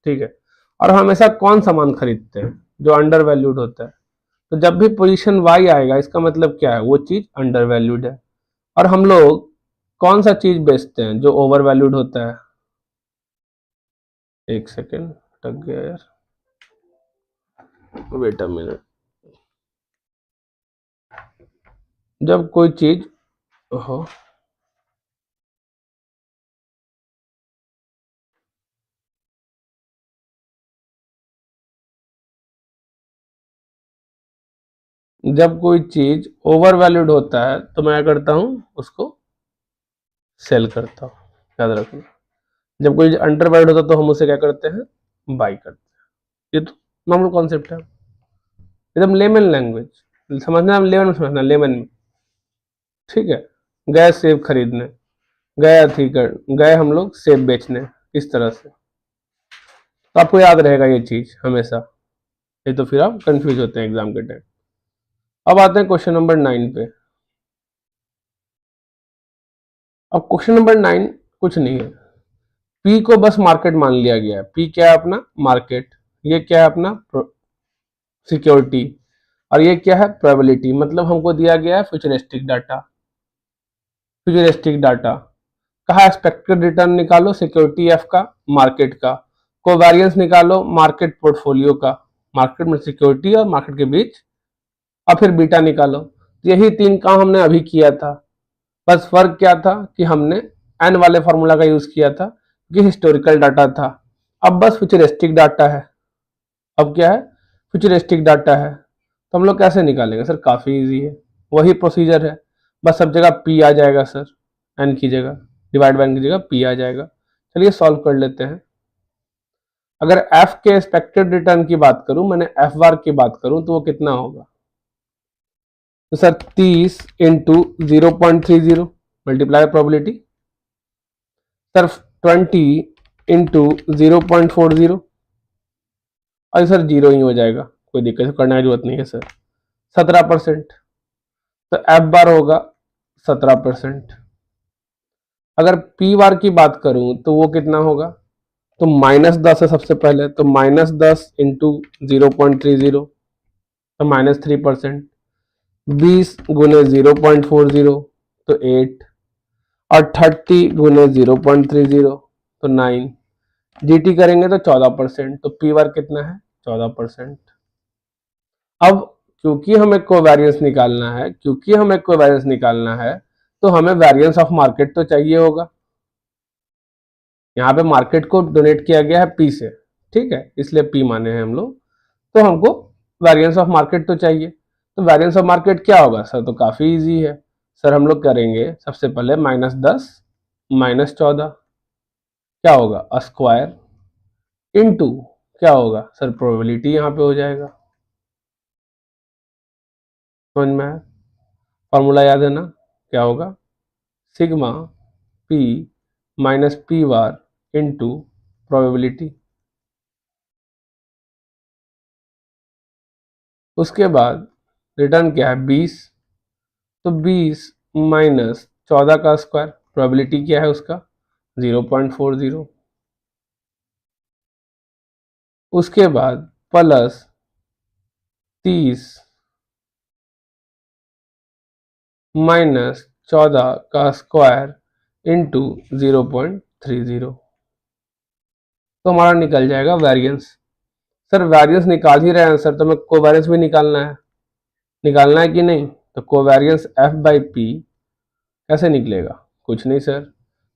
ठीक है, और हम हमेशा कौन सामान खरीदते हैं? जो अंडर वैल्यूड होता है। तो जब भी पोजीशन वाई आएगा, इसका मतलब क्या है? वो चीज अंडर वैल्यूड है। और हम लोग कौन सा चीज बेचते हैं जो ओवर वैल्यूड होता है? एक सेकेंड, टक गया यार, वेट अ मिनट। जब कोई चीज हो, जब कोई चीज ओवर वैल्यूड होता है तो मैं क्या करता हूं? उसको सेल करता हूं। याद रखना, जब कोई अंडर वैल्यूड होता है तो हम उसे क्या करते हैं? बाई करते हैं। ये तो नॉर्मल कॉन्सेप्ट है, एकदम लेमन लैंग्वेज समझना, लेमन में समझना, लेमन में। ठीक है, गए सेब खरीदने, गए थी कर गए हम लोग सेब बेचने, इस तरह से। तो आपको याद रहेगा ये चीज हमेशा, ये तो फिर आप कंफ्यूज होते हैं एग्जाम के टाइम। अब आते हैं क्वेश्चन नंबर 9 पे। अब क्वेश्चन नंबर 9 कुछ नहीं है, पी को बस मार्केट मान लिया गया है। पी क्या है? अपना मार्केट। ये क्या है? अपना सिक्योरिटी। और ये क्या है? प्रोबेबिलिटी। मतलब हमको दिया गया है फ्यूचरिस्टिक डाटा। फ्यूचरिस्टिक डाटा कहा एक्सपेक्टेड रिटर्न निकालो सिक्योरिटी एफ का, मार्केट का। कोवेरियंस निकालो मार्केट पोर्टफोलियो का, मार्केट में सिक्योरिटी और मार्केट के बीच, और फिर बीटा निकालो। यही 3 काम हमने अभी किया था, बस फर्क क्या था कि हमने एन वाले फॉर्मूला का यूज किया था, कि हिस्टोरिकल डाटा था। अब बस फ्यूचरिस्टिक डाटा है। अब क्या है? फ्यूचरिस्टिक डाटा है। तो हम लोग कैसे निकालेंगे सर? काफी इजी है, वही प्रोसीजर है, बस सब जगह पी आ जाएगा सर। एन की जगह, डिवाइड बाय एन की जगह पी आ जाएगा। चलिए सॉल्व कर लेते हैं। अगर एफ के एक्सपेक्टेड रिटर्न की बात करूं, मैंने एफ बार की बात करूं, तो वो कितना होगा? तो sir 30 into 0.30 multiply probability, sir 20 into 0.40, और सर जीरो ही हो जाएगा, कोई दिक्कत करने की जरूरत नहीं है सर। 17%, तो एफ बार होगा 17%। अगर पी बार की बात करूं तो वो कितना होगा? तो -10 है सबसे पहले, तो -10 इंटू 0.30, तो -3%। 20 गुने 0.40 तो 8, और 30 गुने 0.30 तो 9। जीटी करेंगे तो 14%, तो पी बार कितना है? 14%। अब क्योंकि हमें कोवेरियंस निकालना है, तो हमें वेरिएंस ऑफ मार्केट तो चाहिए होगा। यहाँ पे मार्केट को डोनेट किया गया है पी से, ठीक है, इसलिए पी माने हैं हम लोग, तो हमको वेरिएंस ऑफ मार्केट तो चाहिए। तो वेरिएंस ऑफ मार्केट क्या होगा सर? तो काफी इजी है सर, हम लोग करेंगे सबसे पहले -10 -14 क्या होगा? स्क्वायर इनटू क्या होगा सर? प्रोबेबिलिटी यहाँ पे हो जाएगा। समझ में आया? फॉर्मूला याद है ना? क्या होगा? Sigma P minus P bar into probability. उसके बाद रिटर्न क्या है? 20, तो 20 माइनस 14 का स्क्वायर, प्रोबेबिलिटी क्या है उसका? 0.40। उसके बाद प्लस 30 माइनस 14 का स्क्वायर इंटू 0.30, तो हमारा निकल जाएगा वेरिएंस। सर वेरिएंस निकाल ही रहे हैं सर, तो हमें कोवेरियंस भी निकालना है कि नहीं? तो कोवेरियंस एफ बाई पी कैसे निकलेगा? कुछ नहीं सर,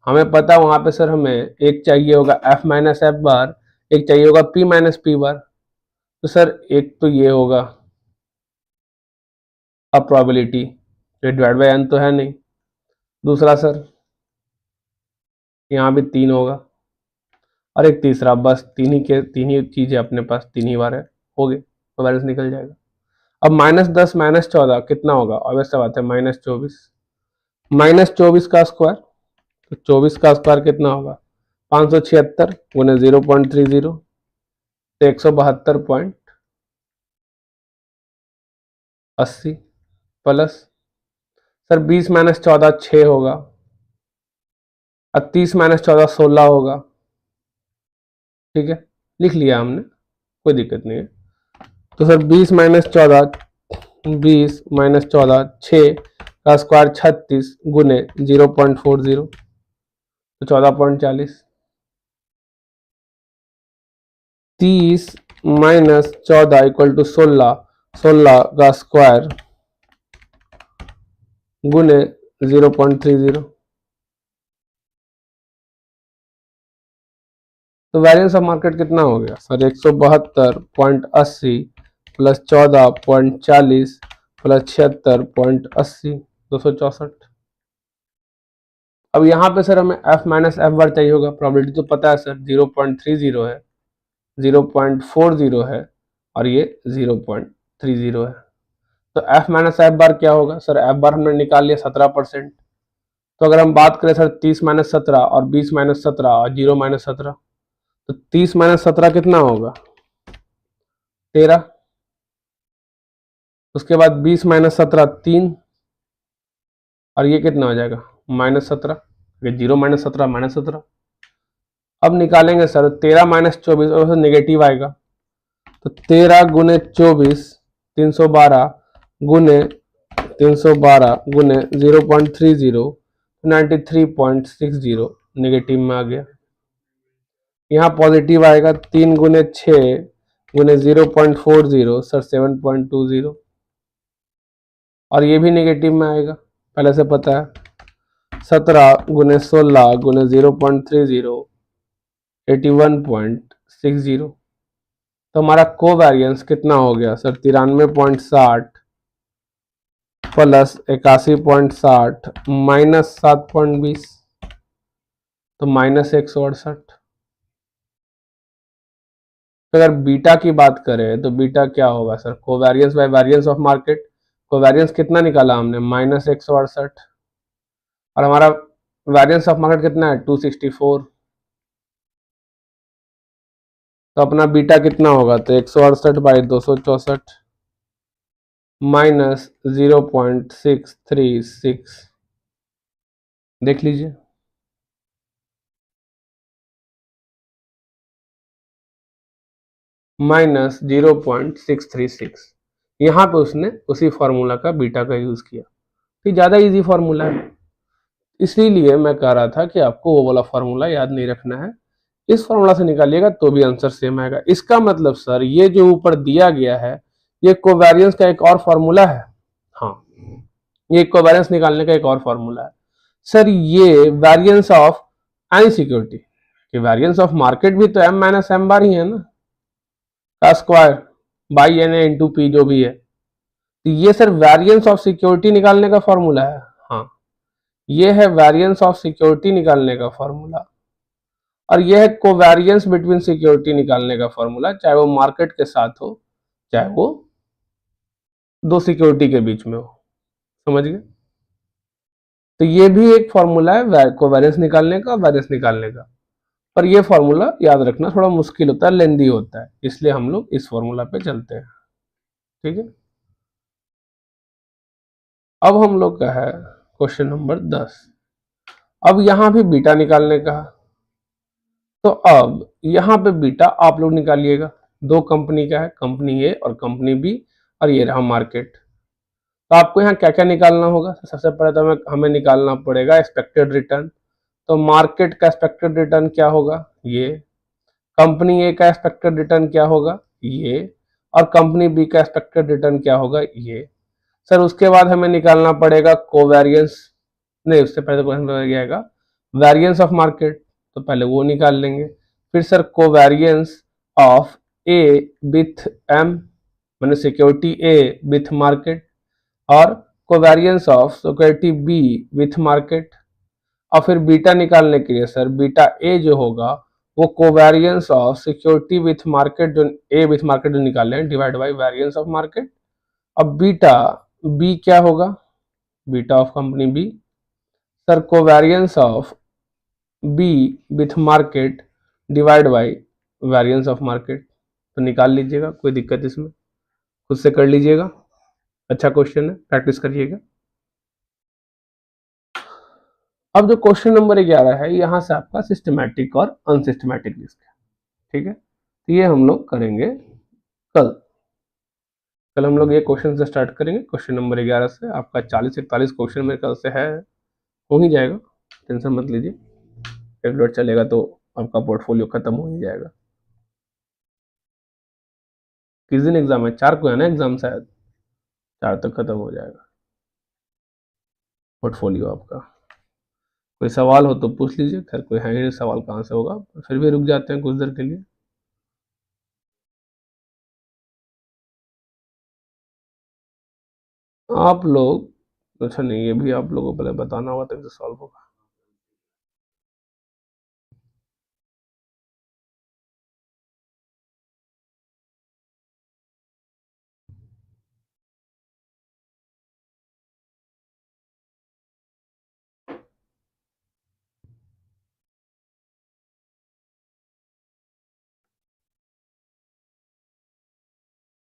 हमें पता वहां पे सर हमें एक चाहिए होगा एफ माइनस एफ बार, एक चाहिए होगा पी माइनस पी बार। तो सर एक तो ये होगा अब प्रोबेबिलिटी, डिवाइड बाय एन तो है नहीं। दूसरा सर यहाँ भी 3 होगा, और एक तीसरा, बस तीन ही चीजें अपने पास, 3 ही बार है, हो गए, तो बैलेंस निकल जाएगा। अब -10 -14 कितना होगा? ऑब्वियस बात है -24, -24 का स्क्वायर, तो 24 का स्क्वायर कितना होगा? 576 गुने 0.30, तो 172.80 प्लस सर 20 -14 6 होगा, और 30 -14 16 होगा, ठीक है, लिख लिया हमने, कोई दिक्कत नहीं है। तो सर 20 -14 6 का स्क्वायर 36 गुने 0.40, तो 14.40। 30 -14 इक्वल टू 16 का स्क्वायर गुने 0.30, तो वेरिएंस ऑफ मार्केट कितना हो गया सर? 172.80 plus 14.40 plus 76.80, 264। अब यहाँ पे सर हमें एफ माइनस एफ बार चाहिए होगा, प्रोबेबिलिटी तो पता है सर 0.30 है, 0.40 है, और ये 0.30 है। तो एफ माइनस एफ बार क्या होगा सर? एफ बार हमने निकाल लिया 17%। तो अगर हम बात करें सर 30 -17 और 20 -17 और 0 -17, तो 30 -17 कितना होगा? 13। उसके बाद 20 -17 3, और ये कितना हो जाएगा? -17, 0 -17 -17। अब निकालेंगे सर 13 -24, और नेगेटिव आएगा, तो 13 गुने 24 312 गुने 0.30 93.60 नेगेटिव में आ गया। यहाँ पॉजिटिव आएगा 3 गुने 6 गुने 0.40 सर 7.20, और ये भी नेगेटिव में आएगा, पहले से पता है। 17 गुने 16 गुने 0.30 81.60, तो हमारा कोवेरियंस कितना हो गया सर? 93.60 प्लस 81.60 माइनस 7.20 तो माइनस 168। अगर बीटा की बात करें तो बीटा क्या होगा sir, covariance bye variance of market. Covariance कितना निकाला हमने, माइनस 168, और हमारा वेरियंस ऑफ मार्केट कितना है 264। तो अपना बीटा कितना होगा, तो 168 बाई 264 माइनस 0.636। देख लीजिए, माइनस 0.636। यहाँ पे उसने उसी फॉर्मूला का बीटा का यूज किया। तो ज़्यादा इजी फॉर्मूला है, इसीलिए मैं कह रहा था कि आपको वो वाला फॉर्मूला याद नहीं रखना है, इस फॉर्मूला से निकालिएगा तो भी आंसर सेम आएगा। इसका मतलब सर ये जो ऊपर दिया गया है ये कोवेरियंस का एक और फॉर्मूला है। हाँ, ये कोवेरियंस निकालने का एक और फॉर्मूला है सर। ये वेरियंस ऑफ एनी सिक्योरिटी, कि वेरियंस ऑफ मार्केट भी तो एम माइनस एम बार ही है ना, का square by N into P जो भी है। तो ये सर वेरियंस ऑफ सिक्योरिटी निकालने का फॉर्मूला है। हाँ, ये है वेरियंस ऑफ सिक्योरिटी निकालने का फॉर्मूला, और यह है कोवेरियंस बिटवीन सिक्योरिटी निकालने का फॉर्मूला, चाहे वो मार्केट के साथ हो चाहे वो दो सिक्योरिटी के बीच में हो। समझ गए? तो ये भी एक फॉर्मूला है कोवेरियंस निकालने का, वेरियंस निकालने का, पर ये फॉर्मूला याद रखना थोड़ा मुश्किल होता है, लेंदी होता है, इसलिए हम लोग इस फॉर्मूला पे चलते हैं। ठीक है, अब हम लोग का है क्वेश्चन नंबर 10। अब यहां भी बीटा निकालने का, तो अब यहां पे बीटा आप लोग निकालिएगा। दो कंपनी का है, कंपनी ए और कंपनी बी, और ये रहा मार्केट। तो आपको यहाँ क्या क्या निकालना होगा, सबसे पहले तो हमें निकालना पड़ेगा एक्सपेक्टेड रिटर्न। तो मार्केट का एक्सपेक्टेड रिटर्न क्या होगा, ये। कंपनी ए का एक्सपेक्टेड रिटर्न क्या होगा, ये। और कंपनी बी का एक्सपेक्टेड रिटर्न क्या होगा, ये। सर उसके बाद हमें निकालना पड़ेगा कोवेरियंस, नहीं उससे पहले क्वेश्चन बन जाएगा वेरियंस ऑफ मार्केट, तो पहले वो निकाल लेंगे। फिर sir covariance of A with M, मैंने सिक्योरिटी ए विथ मार्केट, और covariance of security B with market. और फिर बीटा निकालने के लिए सर बीटा ए जो होगा वो covariance of security with market, जो ए विथ मार्केट जो निकाले हैं, divide by variance of market. अब बीटा बी क्या होगा, beta of company B, sir covariance of B with market divide by variance of market. तो निकाल लीजिएगा, कोई दिक्कत इसमें, खुद से कर लीजिएगा। अच्छा क्वेश्चन है, प्रैक्टिस करिएगा। अब जो क्वेश्चन नंबर 11 है, यहां से आपका सिस्टमैटिक और अनसिस्टमैटिक रिस्क है। ठीक है, तो ये हम लोग करेंगे कल। कल हम लोग ये क्वेश्चन से स्टार्ट करेंगे, क्वेश्चन नंबर 11 से। आपका 40-41 क्वेश्चन मेरे कल से है, हो ही जाएगा, टेंशन मत लीजिए। रेगुलर चलेगा तो आपका पोर्टफोलियो खत्म हो ही जाएगा। किस दिन एग्जाम है, 4 को है ना एग्जाम, शायद 4 तक खत्म हो जाएगा पोर्टफोलियो आपका। कोई सवाल हो तो पूछ लीजिए, खैर कोई है नहीं, सवाल कहाँ से होगा, फिर भी रुक जाते हैं कुछ देर के लिए। आप लोग, अच्छा नहीं, ये भी आप लोगों को पहले बताना होगा तभी तो सॉल्व होगा।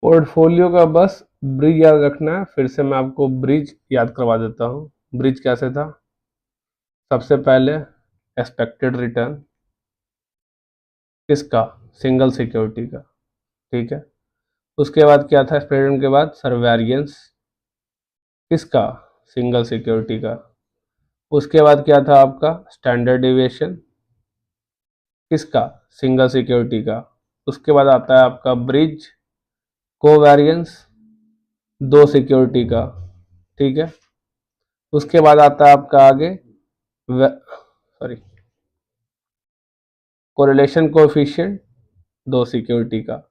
पोर्टफोलियो का बस ब्रिज याद रखना है। फिर से मैं आपको ब्रिज याद करवा देता हूँ। ब्रिज कैसे था, सबसे पहले एक्सपेक्टेड रिटर्न किसका, सिंगल सिक्योरिटी का। ठीक है, उसके बाद क्या था एक्सपेक्टेड रिटर्न के बाद, सर वेरिएंस किसका, सिंगल सिक्योरिटी का। उसके बाद क्या था आपका स्टैंडर्ड डिविएशन किसका, सिंगल सिक्योरिटी का। उसके बाद आता है आपका ब्रिज कोवेरियंस दो सिक्योरिटी का। ठीक है, उसके बाद आता है आपका आगे सॉरी कोरिलेशन कोएफिशिएंट दो सिक्योरिटी का।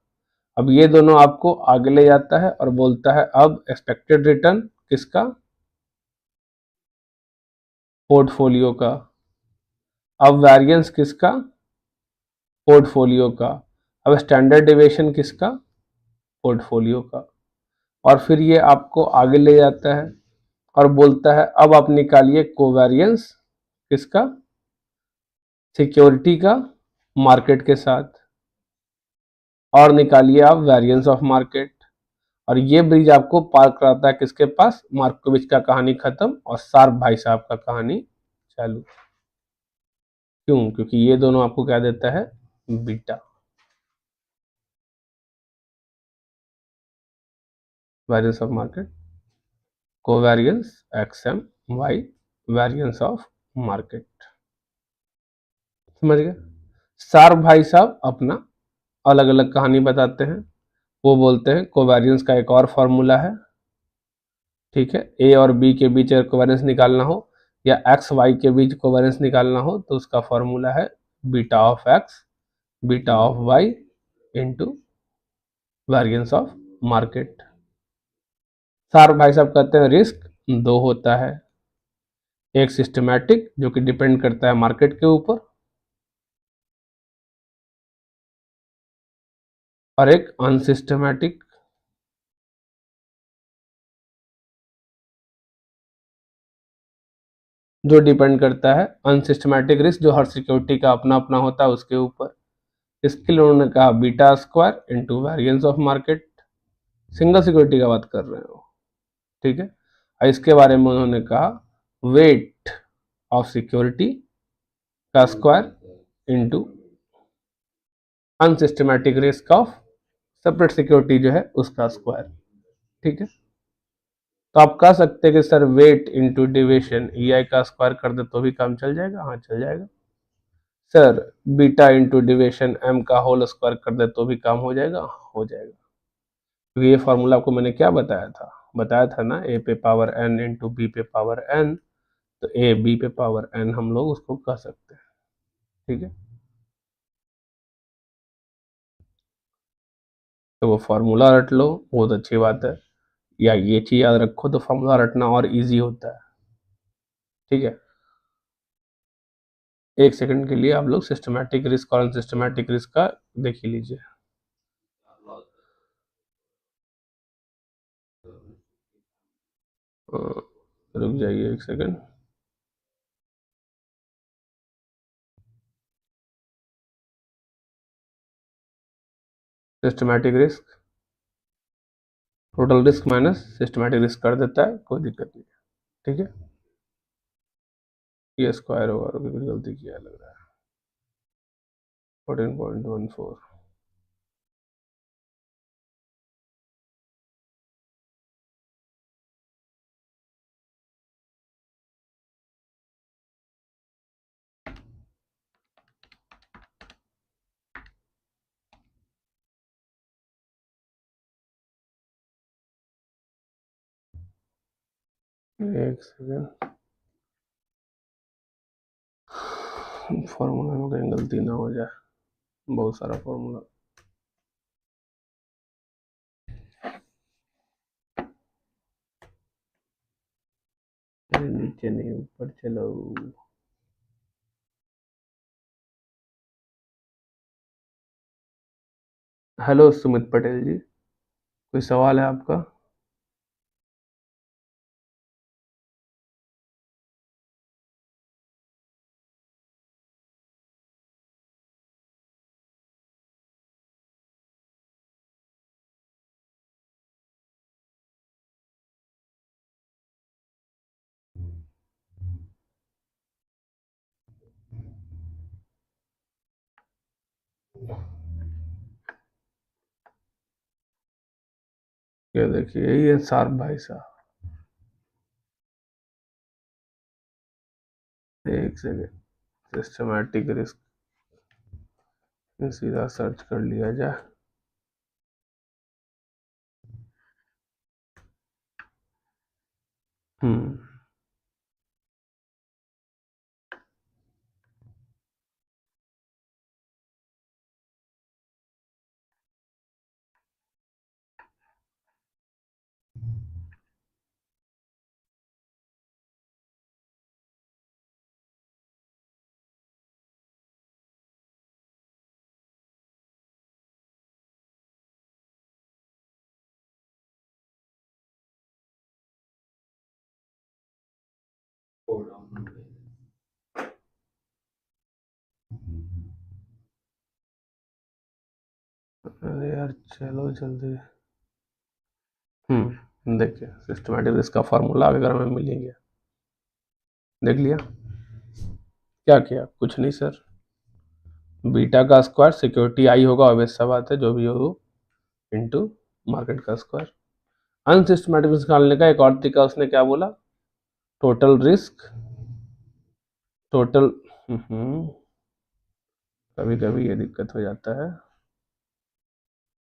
अब ये दोनों आपको आगे ले जाता है और बोलता है अब एक्सपेक्टेड रिटर्न किसका, पोर्टफोलियो का। अब वेरिएंस किसका, पोर्टफोलियो का। अब स्टैंडर्ड डिविएशन किसका, पोर्टफोलियो का। और फिर ये आपको आगे ले जाता है और बोलता है अब आप निकालिए कोवेरियंस किसका, सिक्योरिटी का मार्केट के साथ, और निकालिए आप वेरिएंस ऑफ मार्केट। और ये ब्रिज आपको पार कराता है किसके पास, मार्कोविच का कहानी खत्म और शार्प भाई साहब का कहानी चालू। क्यों, क्योंकि ये दोनों आपको क्या देता है, beta. Variance of market, covariance XM Y, variance of market. समझ गए। शार्प भाई साहब अपना अलग अलग कहानी बताते हैं। वो बोलते हैं कोवेरियंस का एक और फॉर्मूला है, ठीक है, ए और बी के बीच अगर कोवेरियंस निकालना हो या एक्स वाई के बीच कोवेरियंस निकालना हो तो उसका फॉर्मूला है beta of X beta of Y into variance of market. Sharpe भाई साहब कहते हैं रिस्क दो होता है, एक सिस्टमैटिक जो कि डिपेंड करता है मार्केट के ऊपर, और एक अनसिस्टमैटिक जो डिपेंड करता है अनसिस्टमैटिक रिस्क जो हर सिक्योरिटी का अपना अपना होता है उसके ऊपर। इसके लिए उन्होंने कहा beta square into variance of market. Single security का बात कर रहे हो, ठीक है। और इसके बारे में उन्होंने कहा वेट ऑफ सिक्योरिटी का square into unsystematic risk of separate security जो है उसका स्क्वायर, ठीक है। तो आप कह सकते हैं कि सर वेट इंटू डिविएशन ई आई का स्क्वायर कर दे तो भी काम चल जाएगा, हाँ चल जाएगा। Sir beta into deviation M का होल स्क्वायर कर दे तो भी काम हो जाएगा, हो जाएगा। क्योंकि ये फॉर्मूला आपको मैंने क्या बताया था ना, ए पे पावर एन इंटू बी पे पावर एन, तो ए बी पे पावर एन हम लोग उसको कह सकते हैं, ठीक है। तो वो फॉर्मूला रट लो, बहुत अच्छी बात है, या ये चीज याद रखो तो फॉर्मूला रटना और इजी होता है, ठीक है। एक सेकंड के लिए आप लोग सिस्टमैटिक रिस्क और अनसिस्टमैटिक रिस्क का देख ही लीजिए। रुक जाइए एक second. Systematic risk total risk minus systematic risk कर देता है, कोई दिक्कत नहीं, ठीक है। ये स्क्वायर होगा, रुकिए कुछ गलती किया लग रहा है, 14.14। एक सेकंड, फॉर्मूला में कहीं गलती ना हो जाए, बहुत सारा फॉर्मूला। नीचे नहीं ऊपर चलो। हेलो सुमित पटेल जी, कोई सवाल है आपका। ये देखिए यही है शार्प भाई साहब। एक सेकंड, सिस्टमैटिक रिस्क सीधा सर्च कर लिया जाए। हम्म, अरे यार चलो जल्दी। देखिए सिस्टमैटिक रिस्क का फार्मूला अगर हमें मिल गया, देख लिया। क्या किया? कुछ नहीं सर, बीटा का स्क्वायर सिक्योरिटी आई होगा, ऑब्वियस सा बात है, जो भी हो, इनटू मार्केट का स्क्वायर। अनसिस्टमैटिक रिस्क निकालने का एक और तरीका उसने क्या बोला, टोटल रिस्क, टोटल। कभी कभी ये दिक्कत हो जाता है।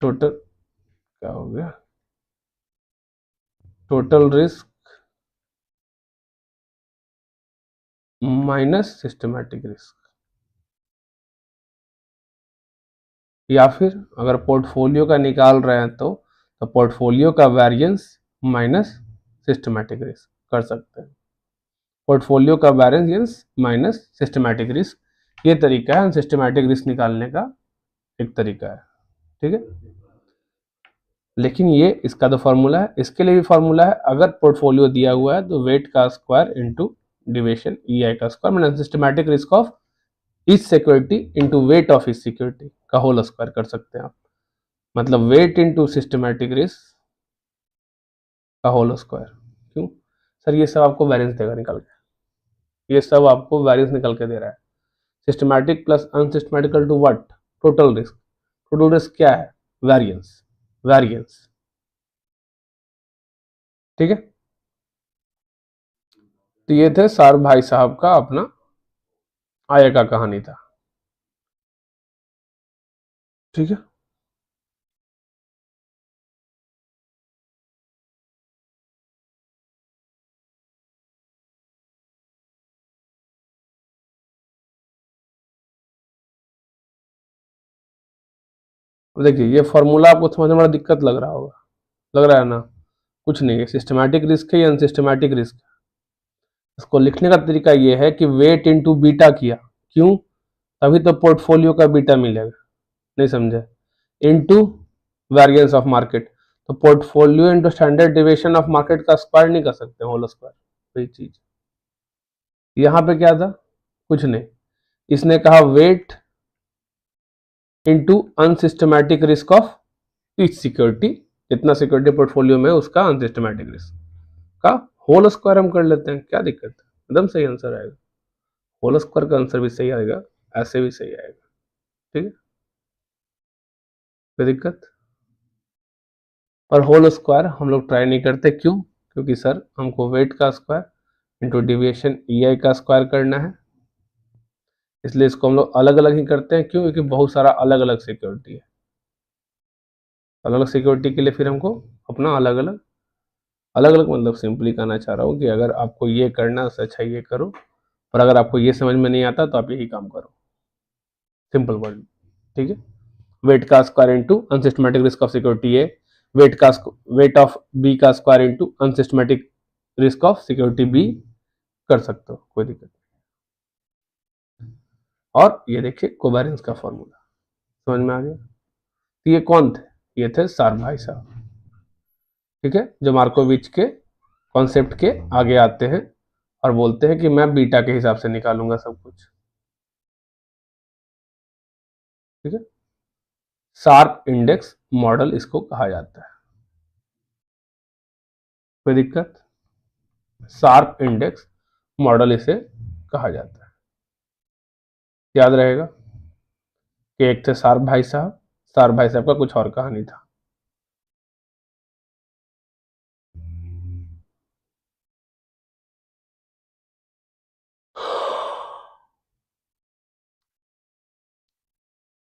टोटल क्या हो गया, total risk minus systematic risk. या फिर अगर पोर्टफोलियो का निकाल रहे हैं तो पोर्टफोलियो का वेरिएंस माइनस सिस्टमैटिक रिस्क कर सकते हैं। पोर्टफोलियो का वेरिएंस माइनस सिस्टमैटिक रिस्क, ये तरीका है सिस्टमैटिक रिस्क निकालने का, एक तरीका है। ठीक है, लेकिन ये इसका तो फॉर्मूला है, इसके लिए भी फॉर्मूला है। अगर पोर्टफोलियो दिया हुआ है तो वेट का स्क्वायर इनटू डिविएशन ई आई का square minus systematic risk of each security into weight of each security का होल स्क्वायर कर सकते हैं आप। मतलब वेट इनटू सिस्टमैटिक रिस्क का होल स्क्वायर। क्यों सर? ये सब आपको वैरियंस देगा निकल के, ये सब आपको वैरियंस निकल के दे रहा है। Systematic plus unsystematical to what? Total risk. Total risk क्या है? Variance, variance. ठीक है, तो ये थे सार भाई साहब का अपना आय का कहानी था। ठीक है, देखिए ये फॉर्मूला आपको समझने में बड़ा दिक्कत लग रहा होगा, लग रहा है ना? कुछ नहीं है, सिस्टमैटिक रिस्क है या अनसिस्टमैटिक रिस्क। इसको लिखने का तरीका ये है कि वेट इनटू बीटा किया। क्यों? तभी तो पोर्टफोलियो का बीटा मिलेगा। नहीं समझे? इनटू वेरिएंस ऑफ मार्केट, तो portfolio into standard deviation of market का स्क्वायर नहीं कर सकते, होल स्क्वायर। वही चीज यहां पे क्या था, कुछ नहीं, इसने कहा weight into unsystematic risk of each security, जितना सिक्योरिटी पोर्टफोलियो में उसका अनसिस्टमैटिक रिस्क का होल स्क्वायर हम कर लेते हैं। क्या दिक्कत है? एकदम सही आंसर आएगा, होल स्क्वायर का आंसर भी सही आएगा, ऐसे भी सही आएगा। ठीक है, कोई दिक्कत? और होल स्क्वायर हम लोग ट्राई नहीं करते, क्यों? क्योंकि सर हमको वेट का स्क्वायर इंटू डिविएशन ई आई का स्क्वायर करना है, इसलिए इसको हम लोग अलग अलग ही करते हैं। क्यों? क्योंकि बहुत सारा अलग अलग सिक्योरिटी है, अलग अलग सिक्योरिटी के लिए फिर हमको अपना अलग अलग, अलग अलग मतलब सिंपली कहना चाह रहा हूँ कि अगर आपको ये करना है उससे अच्छा ये करो, और अगर आपको ये समझ में नहीं आता तो आप यही काम करो, सिंपल वर्ड। ठीक है, वेट का square into unsystematic risk of security A, weight का वेट ऑफ बी का square into unsystematic risk of security B कर सकते हो, कोई दिक्कत नहीं। और ये देखिए कोवेरियंस का फॉर्मूला समझ में आ गया। तो ये कौन थे? ये थे सार भाई साहब। ठीक है, जो मार्कोविच के कॉन्सेप्ट के आगे आते हैं और बोलते हैं कि मैं बीटा के हिसाब से निकालूंगा सब कुछ। ठीक है, शार्प इंडेक्स मॉडल इसको कहा जाता है। कोई दिक्कत? शार्प इंडेक्स मॉडल इसे कहा जाता है। याद रहेगा कि एक थे शार्प भाई साहब, शार्प भाई साहब का कुछ और कहानी था।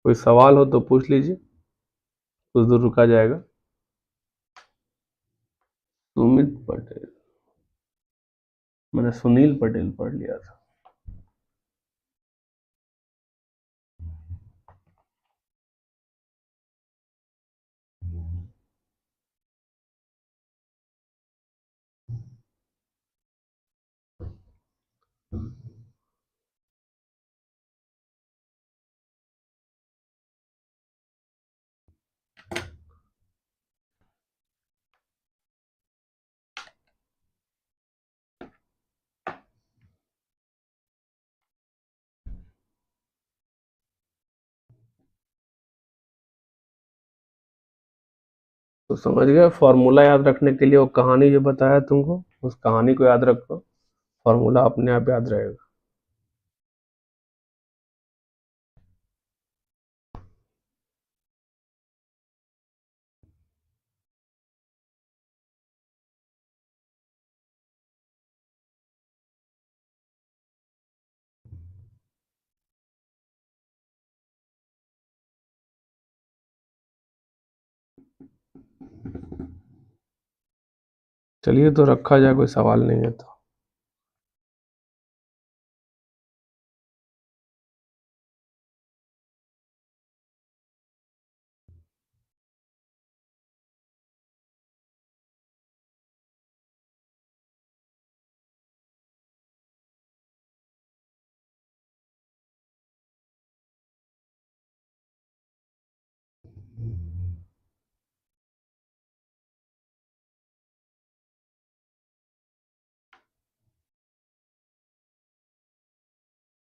कोई सवाल हो तो पूछ लीजिए, कुछ दूर रुका जाएगा। सुमित पटेल, मैंने सुनील पटेल पढ़ लिया था। तो समझ गए, फॉर्मूला याद रखने के लिए वो कहानी जो बताया तुमको, उस कहानी को याद रखो, फॉर्मूला अपने आप याद रहेगा। चलिए तो रखा जाए, कोई सवाल नहीं है तो।